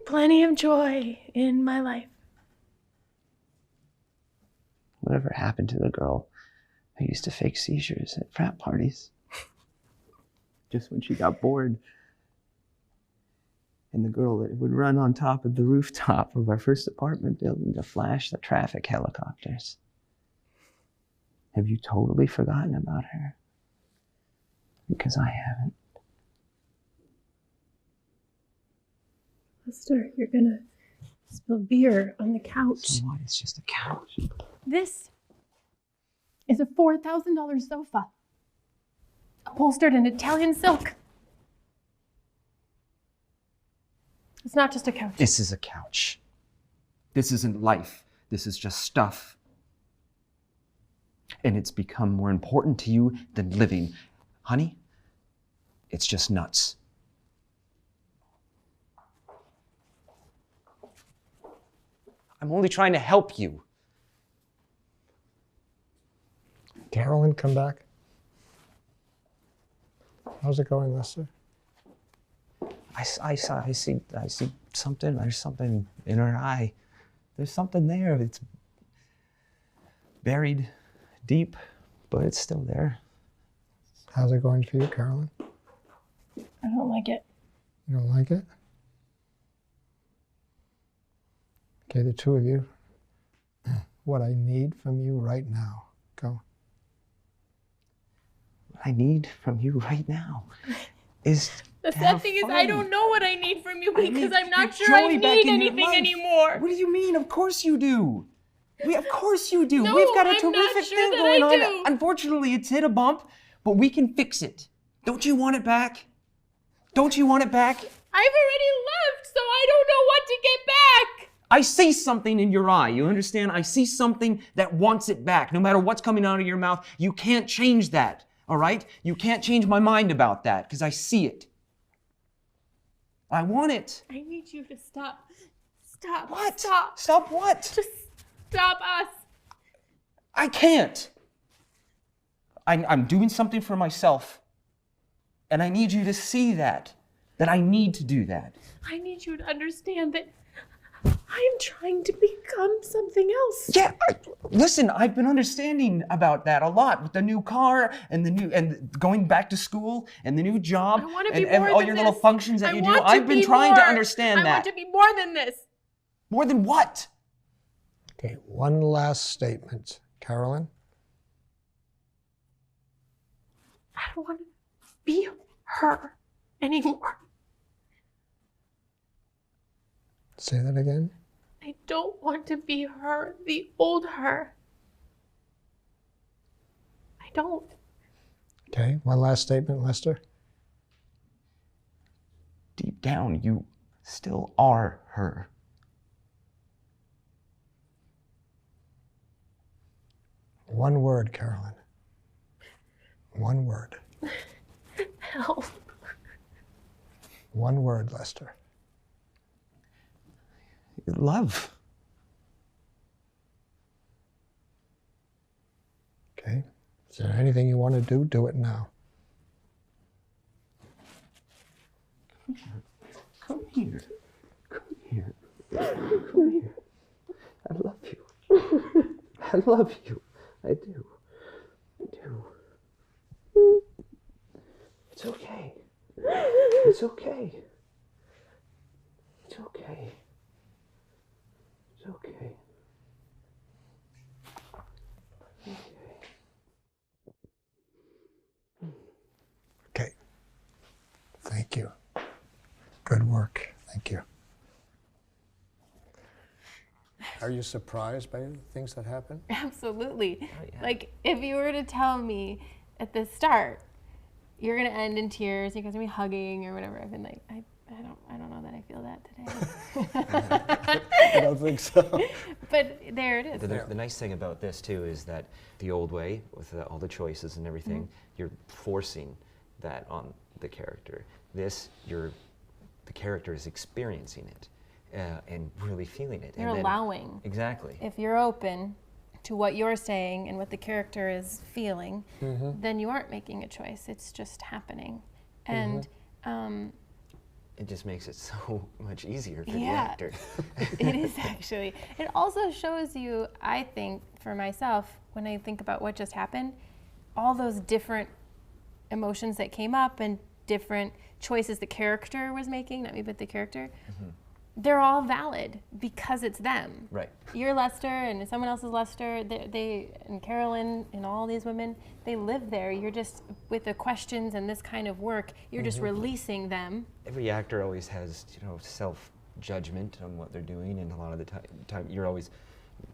plenty of joy in my life. Whatever happened to the girl who used to fake seizures at frat parties? Just when she got bored. And the girl that would run on top of the rooftop of our first apartment building to flash the traffic helicopters. Have you totally forgotten about her? Because I haven't. Lester, you're gonna spill beer on the couch. So what? It's just a couch. This is a $4,000 sofa, upholstered in Italian silk. It's not just a couch. This is a couch. This isn't life. This is just stuff. And it's become more important to you than living. Honey, it's just nuts. I'm only trying to help you. Carolyn, come back. How's it going, Lester? I see something. There's something in her eye. There's something there. It's buried deep, but it's still there. How's it going for you, Carolyn? I don't like it. You don't like it? Okay, the two of you. What I need from you right now. Go. What I need from you right now is The to sad have thing is, fun. I don't know what I need from you I because need I'm not your sure I joy back need in your anything life. anymore. What do you mean? Of course you do. Of course you do. No, We've got a I'm not terrific sure thing that going I on. do. Unfortunately, it's hit a bump, but we can fix it. Don't you want it back? Don't you want it back? I've already left, so I don't know what to get back. I see something in your eye. You understand? I see something that wants it back. No matter what's coming out of your mouth, you can't change that. All right? You can't change my mind about that because I see it. I want it. I need you to stop. Stop. What? Stop. Stop what? Just stop us. I can't. I'm doing something for myself. And I need you to see that I need to do that. I need you to understand that I am trying to become something else. Yeah, listen, I've been understanding about that a lot with the new car and going back to school and the new job I want to be and more all than your this. little functions that I you do. want to I've been be trying to more. understand I that. want to be more than this. More than what? Okay, one last statement. Carolyn? I don't want to be her anymore. Say that again. I don't want to be her, the old her. I don't. Okay, one last statement, Lester. Deep down, you still are her. One word, Carolyn. One word. Help. One word, Lester. Love. Okay? Is there anything you want to do? Do it now. Come here. Come here. Come here. I love you. I love you. I do. I do. It's okay. It's okay. It's okay. Okay. Thank you. Good work. Thank you. Are you surprised by things that happen? Absolutely. Oh, yeah. Like, if you were to tell me at the start, you're gonna end in tears, you guys are gonna be hugging or whatever, I've been like, I don't know that I feel that today. I don't think so. But there it is. The nice thing about this too is that the old way, with all the choices and everything, you're forcing that on the character. This, the character is experiencing it and really feeling it. You're and then, allowing. Exactly. If you're open to what you're saying and what the character is feeling, then you aren't making a choice. It's just happening. And It just makes it so much easier for the yeah, actor. it is actually. It also shows you, I think, for myself, when I think about what just happened, all those different emotions that came up and different choices the character was making, not me, but the character, they're all valid because it's them. Right. You're Lester and someone else is Lester, they and Carolyn and all these women, they live there. You're just, with the questions and this kind of work, you're just releasing them. Every actor always has, self-judgment on what they're doing, and a lot of the time you're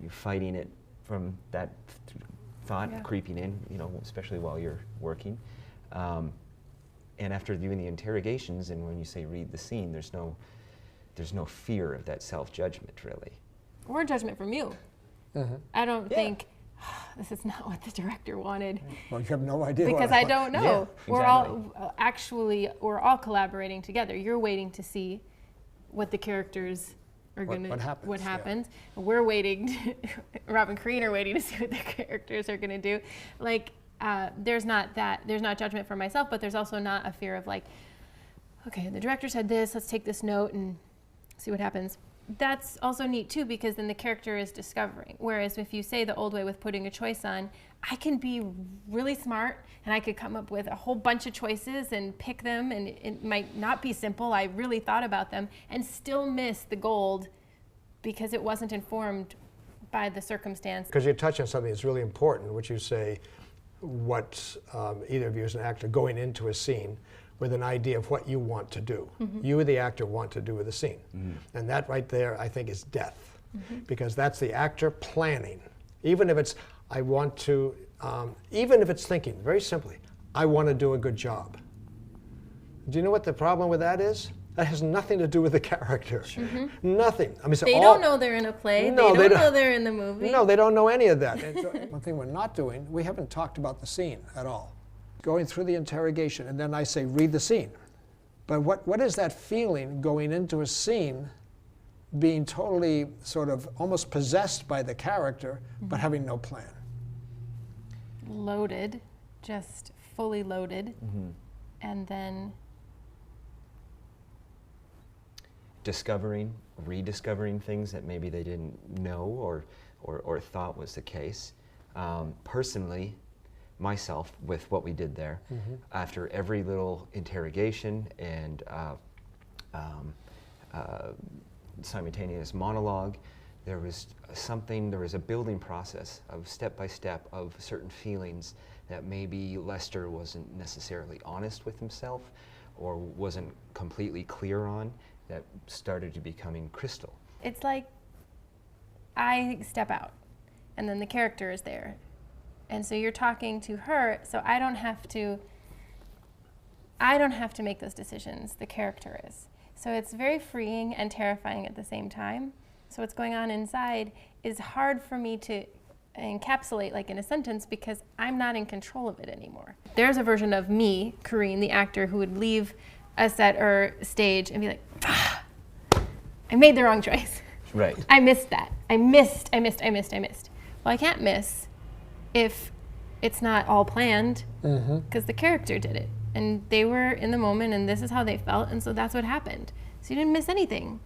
fighting it from that thought creeping in, especially while you're working. And after doing the interrogations, and when you say read the scene, there's no fear of that self-judgment, really. Or judgment from you. I don't think, this is not what the director wanted. Well, you have no idea. Because I don't know. Yeah, We're all we're all collaborating together. You're waiting to see what the characters are going to, what happens, yeah. We're waiting, Rob and Kareen are waiting to see what the characters are going to do. Like, there's not judgment for myself, but there's also not a fear of like, okay, the director said this, let's take this note and see what happens. That's also neat too, because then the character is discovering. Whereas if you say the old way with putting a choice on, I can be really smart and I could come up with a whole bunch of choices and pick them, and it might not be simple, I really thought about them, and still miss the gold because it wasn't informed by the circumstance. Because you touch on something that's really important, which you say, what either of you as an actor going into a scene with an idea of what you want to do. You, the actor, want to do with the scene. And that right there, I think, is death. Because that's the actor planning. Even if it's, I want to, even if it's thinking, very simply, I want to do a good job. Do you know what the problem with that is? That has nothing to do with the character. Nothing. I mean, so they don't know they're in a play. No, they don't know they're in the movie. No, they don't know any of that. So, one thing we're not doing, we haven't talked about the scene at all. Going through the interrogation, and then I say, read the scene. But what is that feeling going into a scene, being totally sort of almost possessed by the character, but having no plan? Loaded, just fully loaded, and then rediscovering things that maybe they didn't know or thought was the case. Personally, myself, with what we did there, after every little interrogation and simultaneous monologue, there was a building process of step by step of certain feelings that maybe Lester wasn't necessarily honest with himself or wasn't completely clear on, that started to becoming crystal. it's like I step out and then the character is there. And so you're talking to her, so I don't have to make those decisions, the character is. So it's very freeing and terrifying at the same time. So what's going on inside is hard for me to encapsulate like in a sentence because I'm not in control of it anymore. There's a version of me, Kareen, the actor, who would leave a set or stage and be like, I made the wrong choice. Right. I missed that. I missed. Well, I can't miss if it's not all planned because the character did it. And they were in the moment and this is how they felt, and so that's what happened. So you didn't miss anything.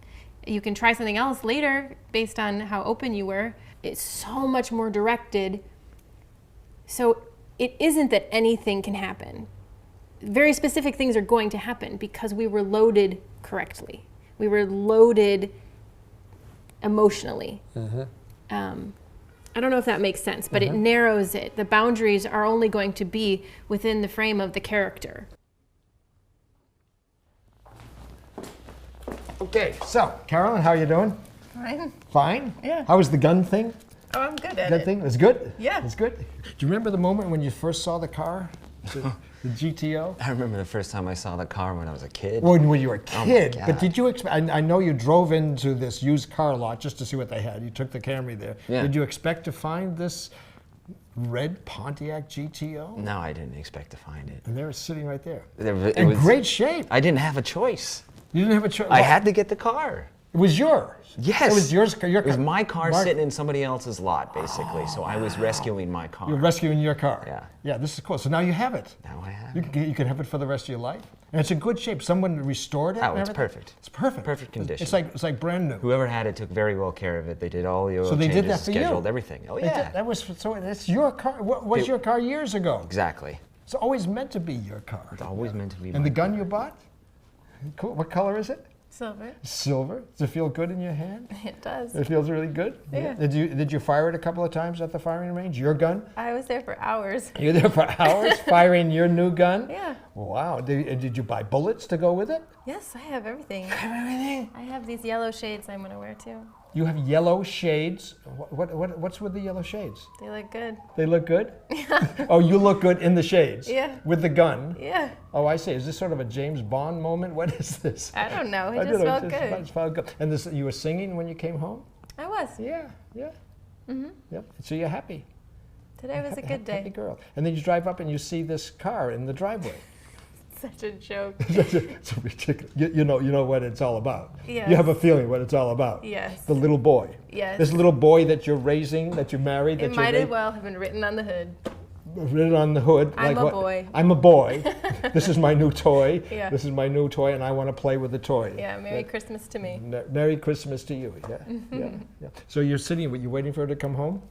You can try something else later based on how open you were. It's so much more directed. So it isn't that anything can happen. very specific things are going to happen because we were loaded correctly. We were loaded emotionally. I don't know if that makes sense, but it narrows it. The boundaries are only going to be within the frame of the character. Okay, so Carolyn, how are you doing? Fine. Fine? Yeah. How was the gun thing? Oh, I'm good at That it. thing was good? Yeah. It's good? Do you remember the moment when you first saw the car? The GTO? I remember the first time I saw the car when I was a kid. When you were a Oh my kid, but God. did you expect? I know you drove into this used car lot just to see what they had. You took the Camry there. Yeah. Did you expect to find this red Pontiac GTO? No, I didn't expect to find it. And they were sitting right there. It In was- great shape. I didn't have a choice. You didn't have a choice. I had to get the car. It was yours. Yes. It was yours. Your It was car. my car Mark- sitting in somebody else's lot, basically. So I was rescuing my car. You're rescuing your car. Yeah. Yeah, this is cool. So now you have it. Now I have You it. can have it for the rest of your life. And it's in good shape. Someone restored it. Oh, and it's everything? perfect. It's perfect. Perfect condition. It's like brand new. Whoever had it took very well care of it. They did all the oil So they changes, did that for you? scheduled everything. Oh They did- yeah. That was so. That's your car. What was It- your car years ago? Exactly. It's always meant to be your car. It's always meant to be. And the gun you bought? Cool. What color is it? Silver. Silver. Does it feel good in your hand? It does. It feels really good. Yeah. Did you fire it a couple of times at the firing range? Your gun? I was there for hours. You're there for hours firing your new gun? Yeah. Wow. Did you buy bullets to go with it? Yes, I have everything. Everything. I have these yellow shades I'm gonna wear too. You have yellow shades. What's with the yellow shades? They look good. They look good? Oh, you look good in the shades? Yeah. With the gun? Yeah. Oh, I see. Is this sort of a James Bond moment? What is this? I don't know. I It don't just know, felt it good. just felt good. And this, you were singing when you came home? I was. Yeah, yeah. Yep. So you're happy. Today was a good Happy day. girl. And then you drive up and you see this car in the driveway. Such a joke. It's ridiculous. You know what it's all about. Yes. You have a feeling what it's all about. Yes. The little boy. Yes. This little boy that you're raising, that you married, that It you're might as well have been written on the hood. written on the hood. I'm a what? boy. I'm a boy. This is my new toy. Yeah. This is my new toy, and I want to play with the toy. Yeah, Merry Christmas to me. Merry Christmas to you. Yeah, yeah. So you're sitting. You waiting for her to come home?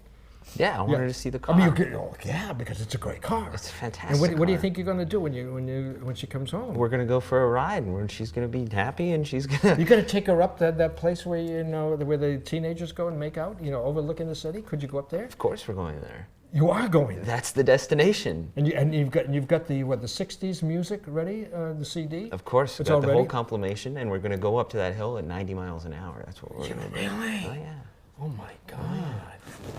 Yeah, I wanted to see the car. I mean, yeah, because it's a great car. It's a fantastic. And what do you car. think you're going to do when she comes home? We're gonna go for a ride, and she's gonna be happy, and she's gonna. You're going to take her up that place where where the teenagers go and make out, overlooking the city. Could you go up there? Of course, we're going there. You are going there. That's the destination. And you've got the 60s music ready, the CD. Of course, we've It's got all the ready? whole complimation, and we're gonna go up to that hill at 90 miles an hour. That's what we're gonna do. Really? Oh yeah. Oh my God.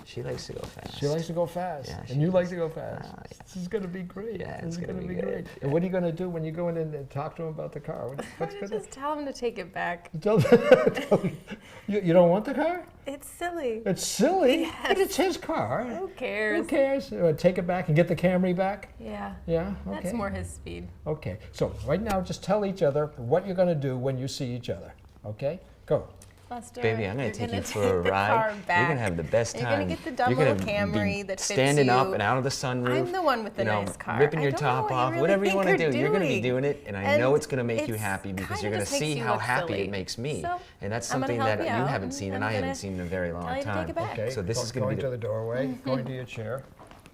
She likes to go fast. She likes to go fast, Yeah, she and you like does. to go fast. Yeah. This is going to be great. Yeah, This it's is gonna gonna be be good. great. And what are you going to do when you go in and talk to him about the car? What's going to Just tell him to take it back. you don't want the car? It's silly. It's silly, but it's his car. Who cares? Who cares? Take it back and get the Camry back. Yeah. Yeah. Okay. That's more his speed. Okay. So right now, just tell each other what you're going to do when you see each other. Okay. Go. Lester, Baby, I'm gonna you're take you gonna for take a the ride. car You're back. gonna have the best You're time. gonna get the dumb You're little gonna Camry be that fits standing you. up and out of the sunroof. I'm the one with the you know, nice car. ripping I your don't know top what you off, really whatever you think want to you're do. You're gonna be doing. doing it, and I And know it's gonna make you it's happy because kinda you're gonna just makes see you how look happy silly. it makes me, So, and that's I'm gonna something help that you you out, haven't seen and I'm I haven't gonna seen in a very long tell you to take time. it back. Okay. So this is gonna going be to the doorway, going to your chair.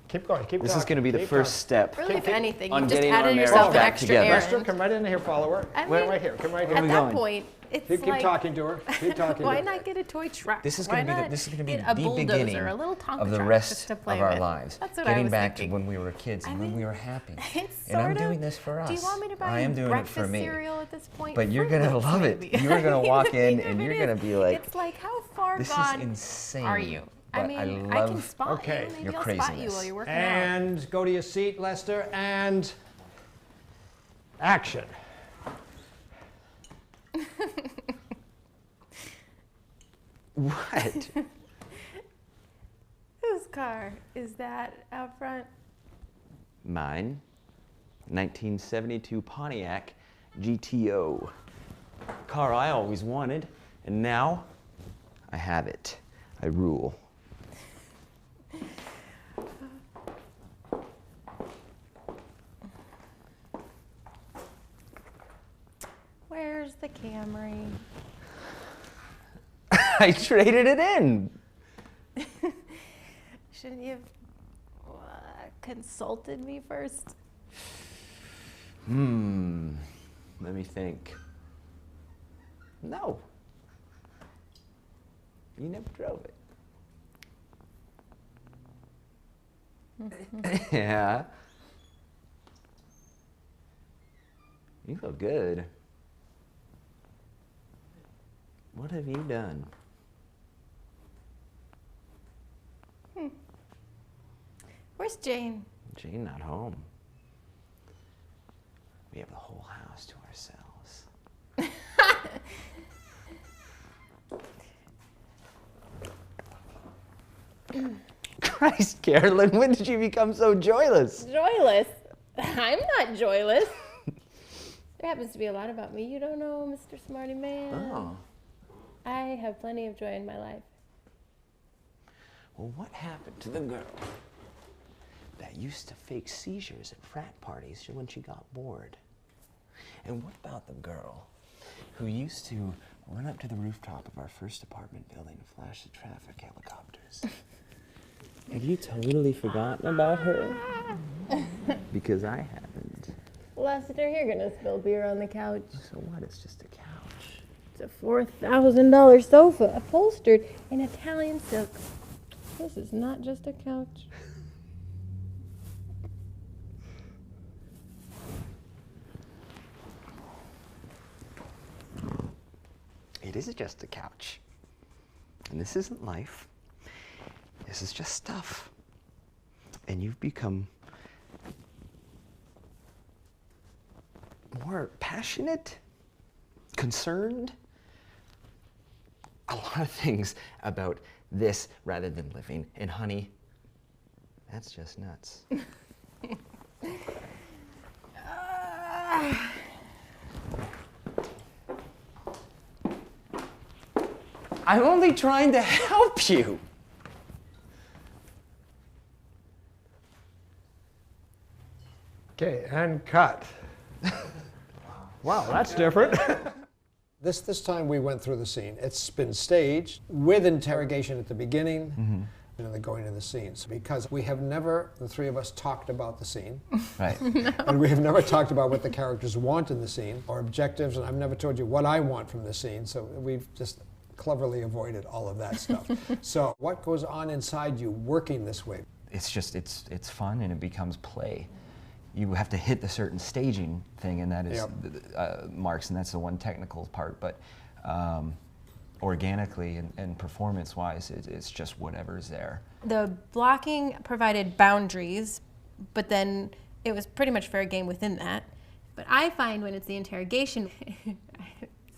Keep going. Keep This is talking, gonna be the keep first step. Really, if anything, on you just getting our added marriage yourself an back extra together. errand. Lester, come right in here, follower. I Wait, mean, right here. Come right here. At that going? point, it's Keep like, talking to her. Keep talking why to her. not get a toy truck? This is Why gonna be not the get a bulldozer, beginning a little Tonka of the truck rest just to of play our with. lives. That's what I Getting was back thinking. to when we were kids and I when mean, we were happy. It's And I'm sort of- doing this for us. Do you want me to buy I am you doing it for breakfast me. cereal at this point? But you're For gonna lunch, love it. maybe. You're gonna walk in Even and if you're it gonna is, be like, it's like, how far this gone is insane. are you? I But mean, I I can love spot Okay, you. Maybe your I'll spot you craziness. while you're working out. And go to your seat, Lester, and action. what? Whose car is that out front? Mine, 1972 Pontiac GTO. Car I always wanted, and now I have it. I rule. Where's the Camry? I traded it in. Shouldn't you have consulted me first? Let me think. No. You never drove it. Yeah. You look good. What have you done? Where's Jane? Jane not home. We have the whole house to ourselves. Christ, Carolyn, when did you become so joyless? Joyless? I'm not joyless. There happens to be a lot about me you don't know, Mr. Smarty Man. Oh. I have plenty of joy in my life. Well, what happened to the girl that used to fake seizures at frat parties when she got bored? And what about the girl who used to run up to the rooftop of our first apartment building and flash the traffic helicopters? Have you totally forgotten about her? Because I haven't. Lester, you're gonna spill beer on the couch. So what? It's just a couch. It's a $4,000 sofa, upholstered in Italian silk. This is not just a couch. It is just a couch. And this isn't life. This is just stuff. And you've become more passionate, concerned, a lot of things about this rather than living. And honey, that's just nuts. I'm only trying to help you. Okay, and cut. Wow, that's different. This time we went through the scene. It's been staged with interrogation at the beginning, and then going to the scenes. Because we have never, the three of us, talked about the scene. Right. And we have never talked about what the characters want in the scene, or objectives, and I've never told you what I want from the scene, so we've just cleverly avoided all of that stuff. So what goes on inside you working this way? It's just, it's fun and it becomes play. You have to hit the certain staging thing, and that is marks, and that's the one technical part, but organically and performance-wise, it's just whatever's there. The blocking provided boundaries, but then it was pretty much fair game within that. But I find when it's the interrogation,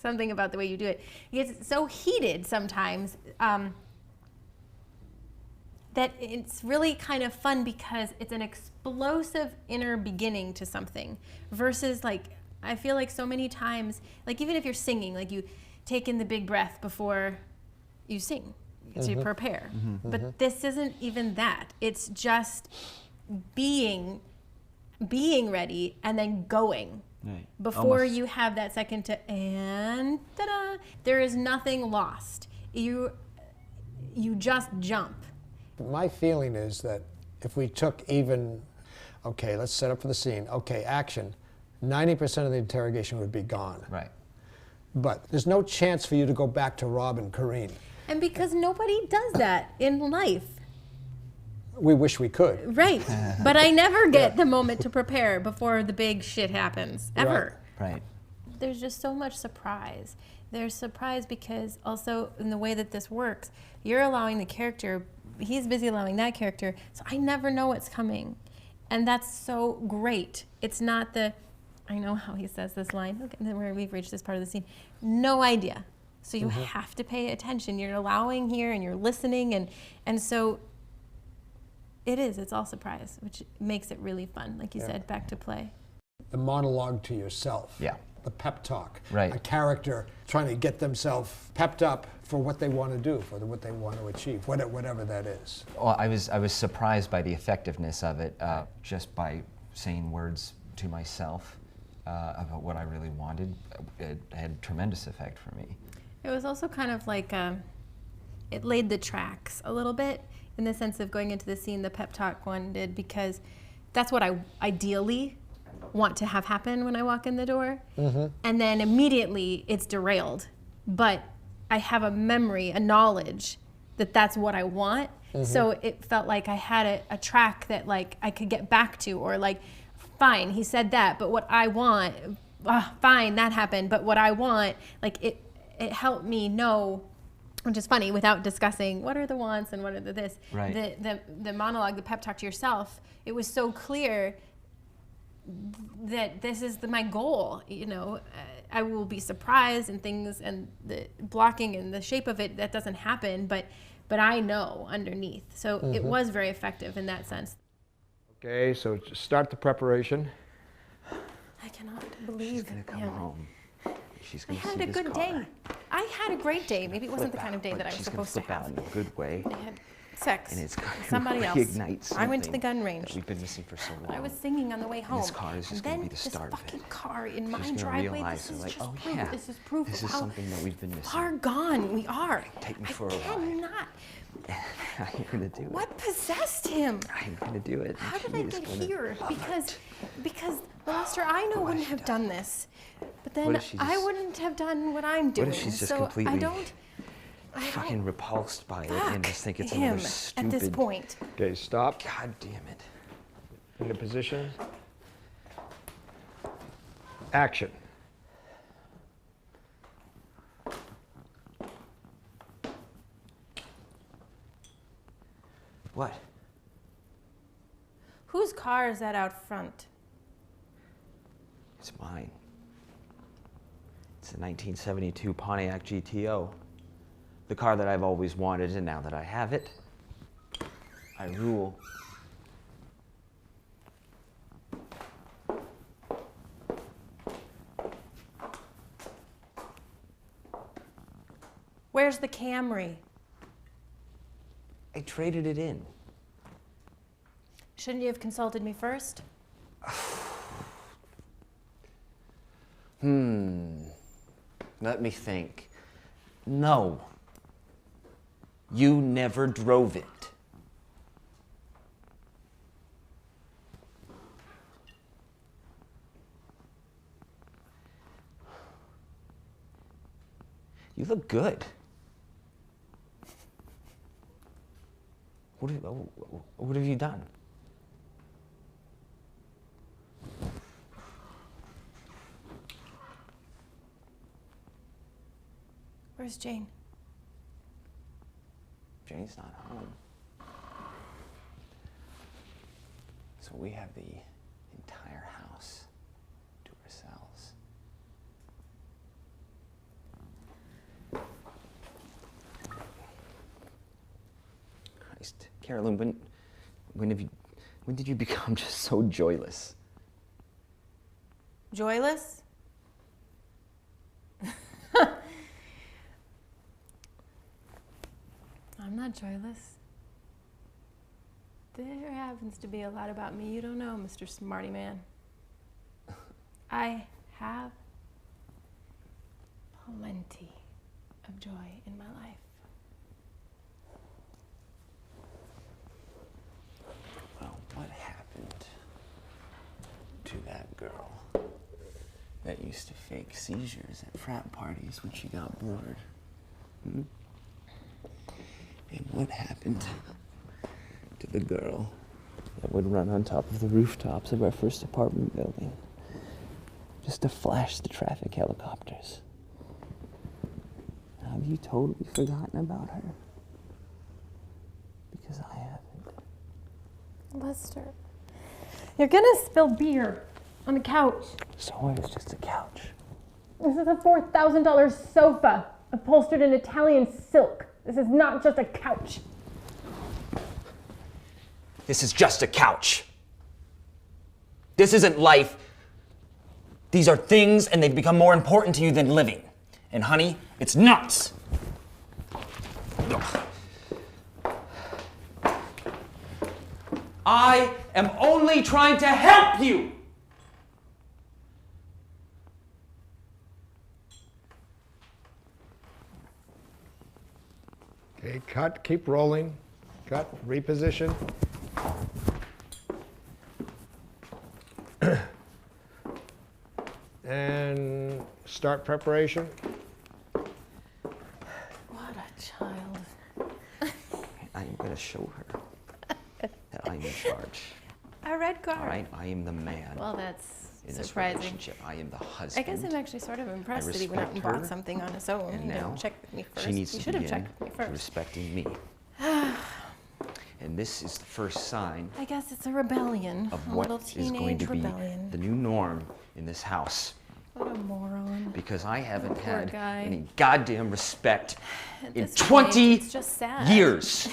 something about the way you do it, it gets so heated sometimes that it's really kind of fun because it's an explosive inner beginning to something versus, like, I feel like so many times, like even if you're singing, like you take in the big breath before you sing to prepare. But this isn't even that. It's just being ready and then going. Right. Before you have that second to, and ta-da, there is nothing lost. You just jump. My feeling is that if we took even, okay, let's set up for the scene, okay, action, 90% of the interrogation would be gone. Right. But there's no chance for you to go back to Rob and Corinne. And because nobody does that in life. We wish we could. Right. But I never get the moment to prepare before the big shit happens, ever. Right. There's just so much surprise. There's surprise because also in the way that this works, you're allowing the character, he's busy allowing that character, so I never know what's coming. And that's so great. It's not the, I know how he says this line, okay, and then we've reached this part of the scene, no idea. So you have to pay attention. You're allowing here and you're listening, and so it's all surprise, which makes it really fun, like you said, back to play. The monologue to yourself. Yeah. The pep talk. Right. A character trying to get themselves pepped up for what they want to do, for what they want to achieve, whatever that is. Well, I was surprised by the effectiveness of it, just by saying words to myself about what I really wanted. It had tremendous effect for me. It was also kind of like, it laid the tracks a little bit in the sense of going into the scene, the pep talk one did, because that's what I ideally want to have happen when I walk in the door. And then immediately it's derailed. But I have a memory, a knowledge that that's what I want. So it felt like I had a track that like I could get back to, or like, fine, he said that, but what I want, fine, that happened, but what I want, like it helped me know, which is funny, without discussing what are the wants and what are the this. Right. The monologue, the pep talk to yourself, it was so clear that this is my goal, you know. I will be surprised and things, and the blocking and the shape of it, that doesn't happen, but I know underneath. So it was very effective in that sense. Okay, so just start the preparation. I cannot believe She's gonna come him. home. She's I gonna see had a this good car. day. I had a great day. Maybe it wasn't the kind of day that I was She's supposed gonna to flip out have. in a good way. I had sex And it's going with to somebody else. reignite I went to the something gun that range. we've been missing for so long. I was singing on the way home. this car is just and gonna then be the start this of it. fucking car in She's my gonna driveway. realize, This is like, just oh proof. yeah, This is proof this of is how something that we've been missing. far gone we are. Take me for a I ride. cannot. I'm gonna do it. What possessed him? I'm gonna do it. How did She I is get gonna here? love it. Because Lester, I know wouldn't have done this, but then What if she I just- wouldn't have done what I'm doing. What if she's just so completely I don't fucking repulsed by it and just think it's him another stupid... at this point. Okay, stop. God damn it. Into position. Action. What? Whose car is that out front? It's mine. It's a 1972 Pontiac GTO. The car that I've always wanted, and now that I have it, I rule. Where's the Camry? I traded it in. Shouldn't you have consulted me first? Let me think. No. You never drove it. You look good. What have you done? Where's Jane? Jane's not home. So we have the entire house to ourselves. Christ, Carolyn, when did you become just so joyless? Joyless? I'm not joyless. There happens to be a lot about me you don't know, Mr. Smarty Man. I have plenty of joy in my life. Well, what happened to that girl that used to fake seizures at frat parties when she got bored? Hmm? And what happened to the girl that would run on top of the rooftops of our first apartment building just to flash the traffic helicopters? Have you totally forgotten about her? Because I haven't. Lester, you're gonna spill beer on the couch. So it's just a couch. This is a $4,000 sofa upholstered in Italian silk. This is not just a couch. This is just a couch. This isn't life. These are things, and they've become more important to you than living. And honey, it's nuts. Ugh. I am only trying to help you. Okay, cut, keep rolling. Cut, reposition. And start preparation. What a child. I am going to show her that I am in charge. A red card. All right? I am the man Well, that's in this surprising. relationship. I am the I husband. guess I'm actually sort of impressed that he went out and respect bought her, something on his own. And He now didn't check with me first. she needs He to should have begin checked with me to first. respecting me. And this is the first sign I guess it's a rebellion. of A what little is teenage going to be rebellion. the new norm in this house. What a moron. Because I haven't Poor had guy. any goddamn respect At in this point, 20 it's just sad. years.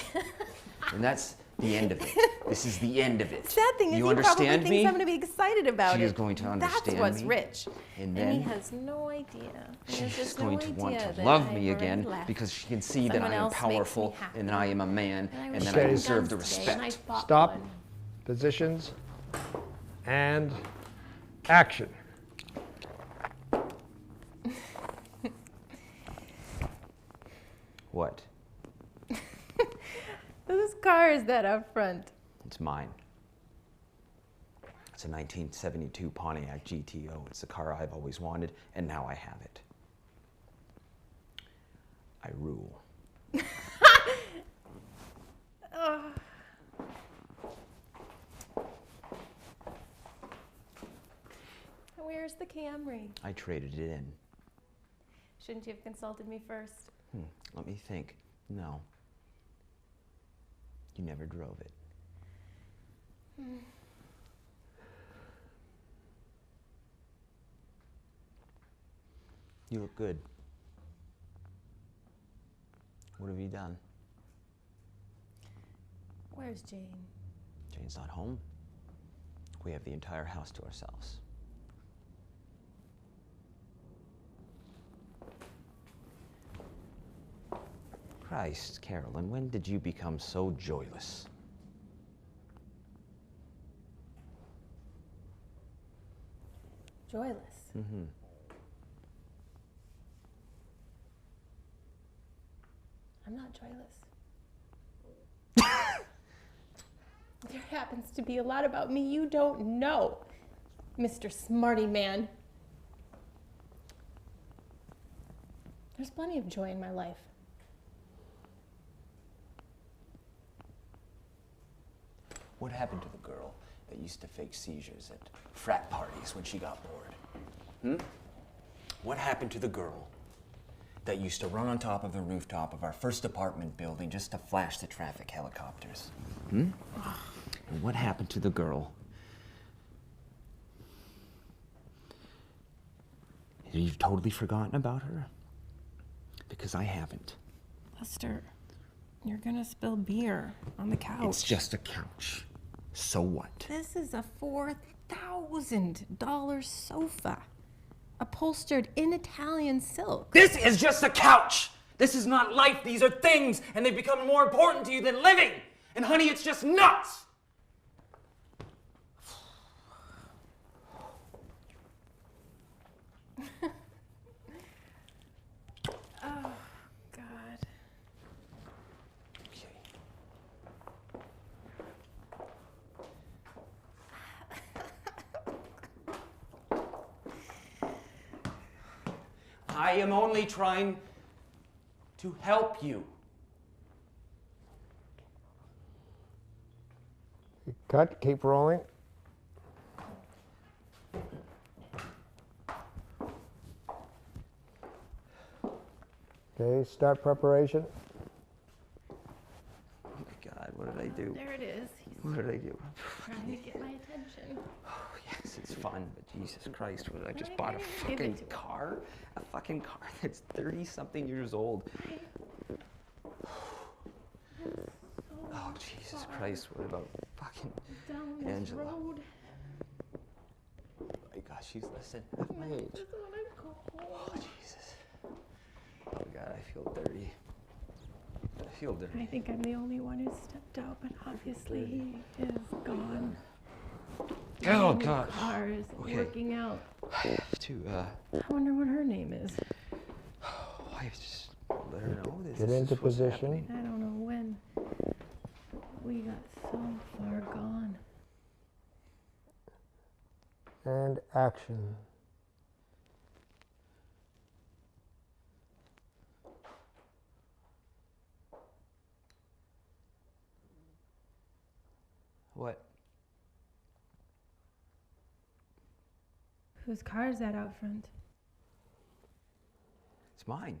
And that's the end of it. This is the end of it. Sad thing is, you he understand probably thinks me? I'm going to be excited about She it. is going to understand That's what's me, rich. and he then has no idea. He has She's just going no to want idea to that love I've me again already left. because she can see that Someone I am else makes me powerful happy. and that I am a man And I and wish that I I had deserve the guns today, and I respect. bought Stop. one. Positions. And action. What? Whose car is that up front? It's mine. It's a 1972 Pontiac GTO. It's the car I've always wanted, and now I have it. I rule. Where's the Camry? I traded it in. Shouldn't you have consulted me first? Let me think. No. You never drove it. You look good. What have you done? Where's Jane? Jane's not home. We have the entire house to ourselves. Christ, Carolyn, when did you become so joyless? Joyless. I'm not joyless. There happens to be a lot about me you don't know, Mr. Smarty Man. There's plenty of joy in my life. What happened to the girl that used to fake seizures at frat parties when she got bored? What happened to the girl that used to run on top of the rooftop of our first apartment building just to flash the traffic helicopters? And what happened to the girl? You've totally forgotten about her? Because I haven't. Lester, you're gonna spill beer on the couch. It's just a couch. So what? This is a $4,000 sofa, upholstered in Italian silk. This is just a couch! This is not life, these are things, and they've become more important to you than living! And honey, it's just nuts! Oh, God. Okay. I am only trying to help you. Cut, keep rolling. Okay, start preparation. Oh my God, what did I do? There it is. He's What did I do? trying to get my attention. Oh, yes, it's fun, but Jesus Christ, what did I just Right, bought a right, give it fucking to me. car? A fucking car that's 30-something years old. Oh, Jesus Christ, what about fucking Down this Angela? road. Oh my gosh, she's less than half my age. Just wanna go home. Oh, Jesus. Oh, God, I feel dirty. I feel dirty. I think I'm the only one who stepped out, but obviously he is gone. Oh, New God. Car is Okay. working out. I have to, I wonder what her name is. I have to just let her know this. Get this into is what's position. happening. I don't know when. We got so far gone. And action. Whose car is that out front? It's mine.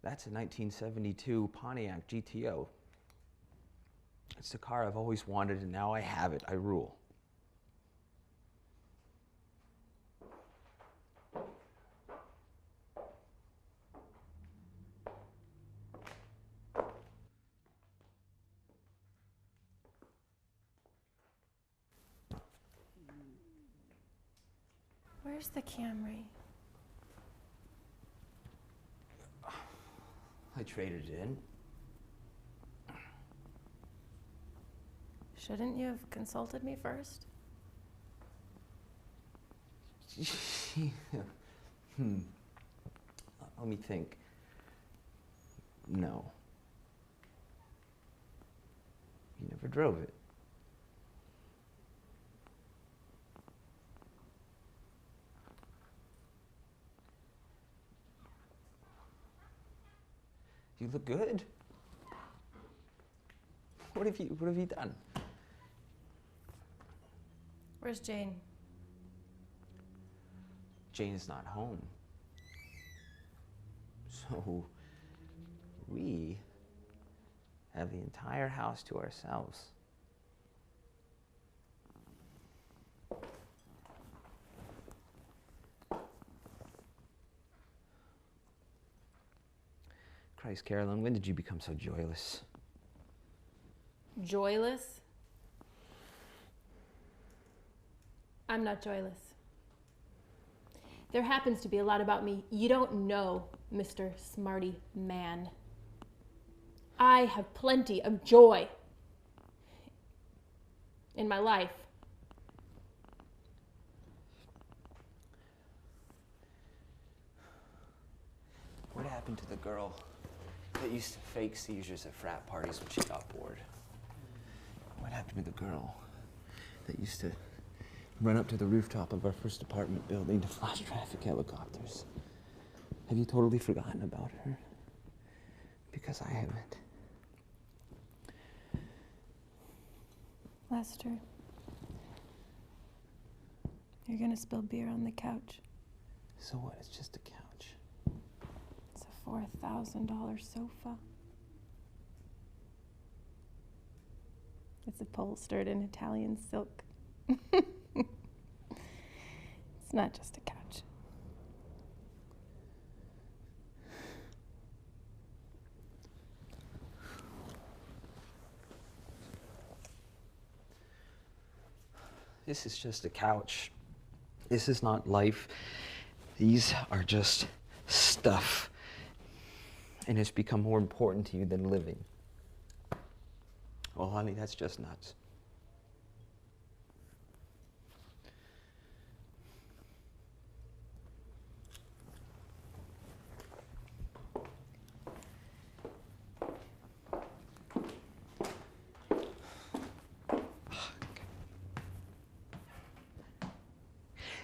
That's a 1972 Pontiac GTO. It's the car I've always wanted, and now I have it. I rule. Where's the Camry? I traded it in. Shouldn't you have consulted me first? Let me think. No. You never drove it. You look good. What have you done? Where's Jane? Jane is not home. So we have the entire house to ourselves. Christ, Carolyn, when did you become so joyless? Joyless? I'm not joyless. There happens to be a lot about me you don't know, Mr. Smarty Man. I have plenty of joy in my life. What happened to the girl that used to fake seizures at frat parties when she got bored? What happened to the girl that used to run up to the rooftop of our first apartment building to flash traffic helicopters? Have you totally forgotten about her? Because I haven't. Lester, you're gonna spill beer on the couch. So what? It's just a couch. It's a $4,000 sofa. It's upholstered in Italian silk. It's not just a couch. This is just a couch. This is not life. These are just stuff. And it's become more important to you than living. Well, honey, that's just nuts.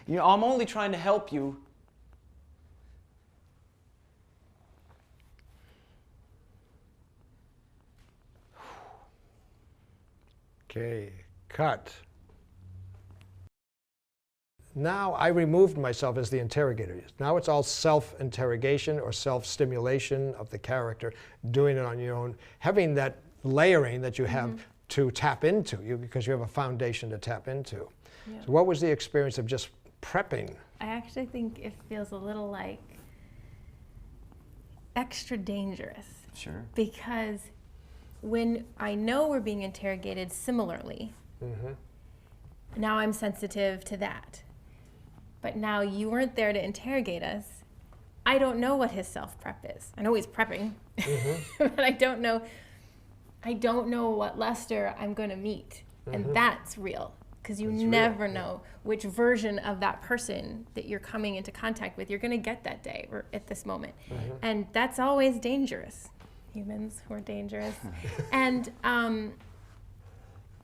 You know, I'm only trying to help you. Okay, cut. Now I removed myself as the interrogator. Now it's all self-interrogation or self-stimulation of the character, doing it on your own, having that layering that you have to tap into, because you have a foundation to tap into. Yeah. So what was the experience of just prepping? I actually think it feels a little like extra dangerous. Sure. Because when I know we're being interrogated similarly, now I'm sensitive to that. But now you weren't there to interrogate us. I don't know what his self-prep is. I know he's prepping, but I don't know what Lester I'm going to meet. And that's real, because you never know which version of that person that you're coming into contact with you're going to get that day or at this moment. And that's always dangerous. Humans who are dangerous. And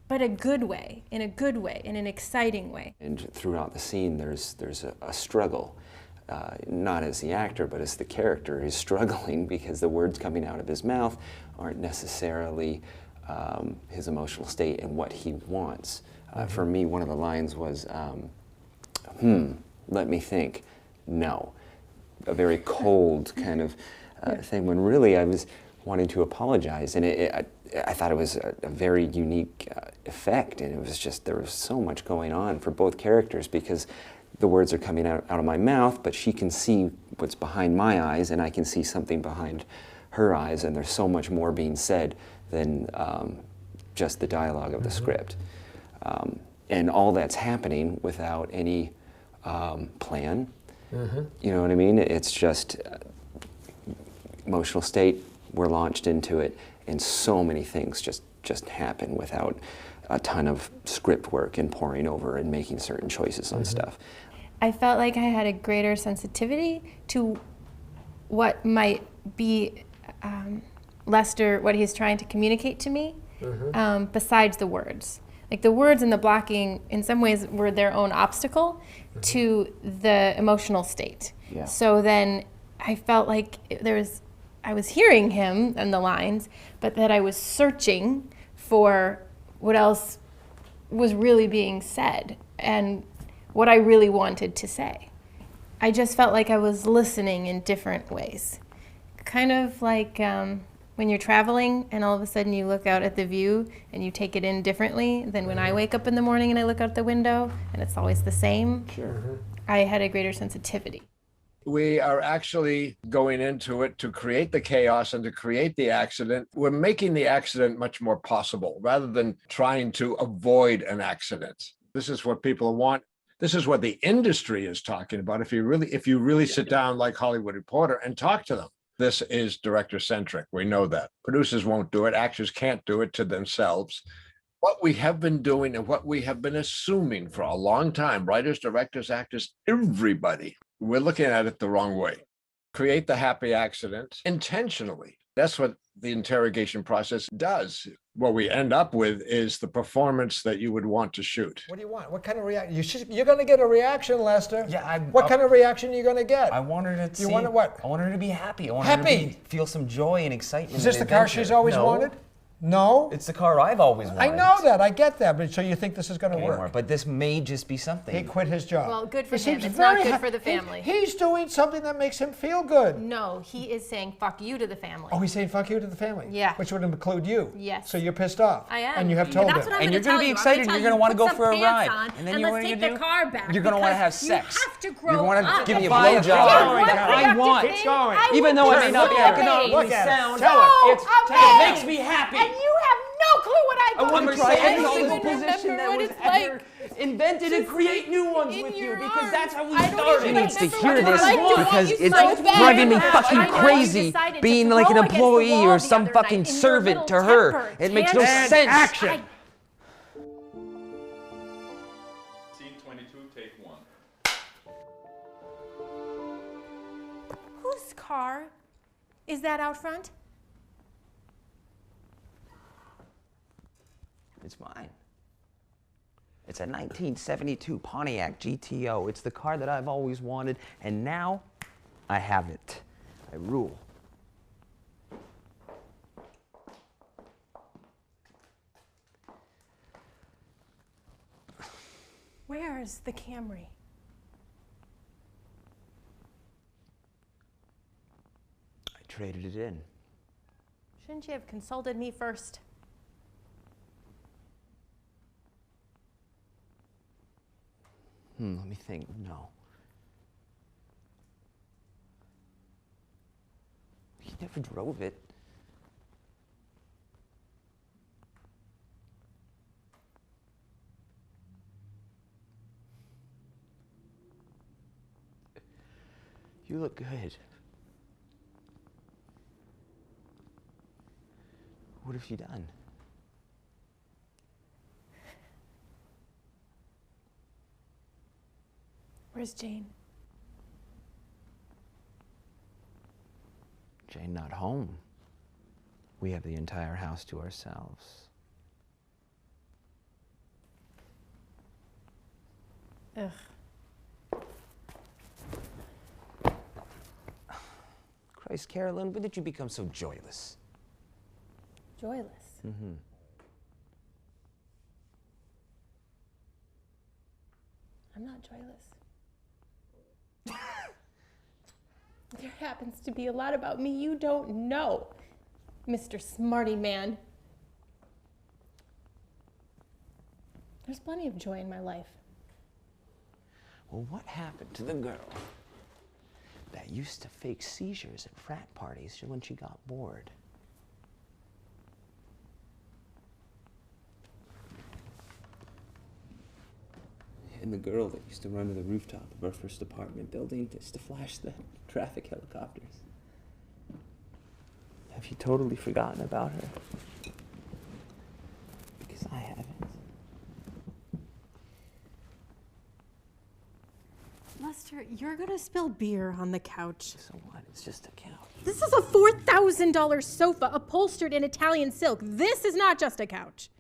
but a good way, in an exciting way. And throughout the scene, there's a struggle, not as the actor, but as the character is struggling because the words coming out of his mouth aren't necessarily his emotional state and what he wants. For me, one of the lines was, let me think, no. A very cold kind of thing, when really I was wanting to apologize. And I thought it was a very unique effect, and it was just, there was so much going on for both characters, because the words are coming out of my mouth, but she can see what's behind my eyes, and I can see something behind her eyes, and there's so much more being said than just the dialogue of the script. And all that's happening without any plan. You know what I mean? It's just emotional state, we're launched into it, and so many things just happen without a ton of script work and poring over and making certain choices on stuff. I felt like I had a greater sensitivity to what might be Lester, what he's trying to communicate to me, besides the words. Like the words and the blocking, in some ways, were their own obstacle to the emotional state. Yeah. So then I felt like I was hearing him and the lines, but that I was searching for what else was really being said and what I really wanted to say. I just felt like I was listening in different ways. Kind of like when you're traveling and all of a sudden you look out at the view and you take it in differently than when I wake up in the morning and I look out the window and it's always the same. Sure. I had a greater sensitivity. We are actually going into it to create the chaos and to create the accident. We're making the accident much more possible rather than trying to avoid an accident. This is what people want. This is what the industry is talking about. If you really sit down like Hollywood Reporter and talk to them. This is director-centric. We know that. Producers won't do it. Actors can't do it to themselves. What we have been doing and what we have been assuming for a long time, writers, directors, actors, everybody, we're looking at it the wrong way. Create the happy accident intentionally. That's what the interrogation process does. What we end up with is the performance that you would want to shoot. What do you want? What kind of reaction? You're going to get a reaction, Lester. Yeah, what kind of reaction are you going to get? I want her to You want what? I want her to be happy. I want her to feel some joy and excitement. Is this the car she's always wanted? No. It's the car I've always wanted. I know that. I get that. But so you think this is going to work? But this may just be something. He quit his job. Well, good for He him. seems It's not very good for the family. He's doing something that makes him feel good. No, he is saying fuck you to the family. Oh, he's saying fuck you to the family? Yeah. Which would include you? Yes. So you're pissed off? I am. And you have But told that's him? what I'm And you're going gonna to be excited. You're going to want to go for a ride. And then let's take the car back. You're going to want to have because sex. You have to grow You're going to up. give me a Fine, blowjob. I want. Keep going. Even though it may not Look economically at it. sound, Tell it. it makes me happy. And you have no clue what I go I want to through. try I every don't single even position remember that what was it's ever like. invented and create new ones In with you, your because arms. that's how we I don't started. even She needs to remember hear what this it's like to want because you it's so bad. driving me I fucking know you crazy decided to being throw like an against the employee wall or the some other fucking night in your servant little to her. temper It makes no tantrum. sense. Action. Scene 22, take 1. Whose car is that out front? It's mine. It's a 1972 Pontiac GTO. It's the car that I've always wanted, and now I have it. I rule. Where's the Camry? I traded it in. Shouldn't you have consulted me first? Let me think. No. He never drove it. You look good. What have you done? Where's Jane? Jane not home. We have the entire house to ourselves. Ugh. Christ, Carolyn, when did you become so joyless? Joyless. Mm-hmm. I'm not not joyless. There happens to be a lot about me you don't know, Mr. Smarty Man. There's plenty of joy in my life. Well, what happened to the girl that used to fake seizures at frat parties when she got bored? And the girl that used to run to the rooftop of our first apartment building just to flash the traffic helicopters. Have you totally forgotten about her? Because I haven't. Lester, you're gonna spill beer on the couch. So what? It's just a couch. This is a $4,000 sofa upholstered in Italian silk. This is not just a couch.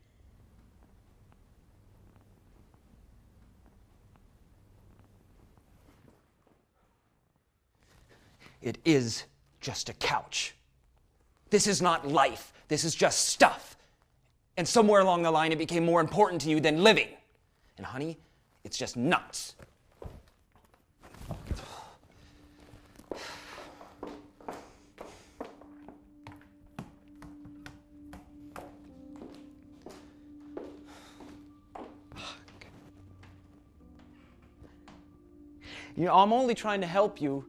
It is just a couch. This is not life. This is just stuff. And somewhere along the line, it became more important to you than living. And honey, it's just nuts. You know, I'm only trying to help you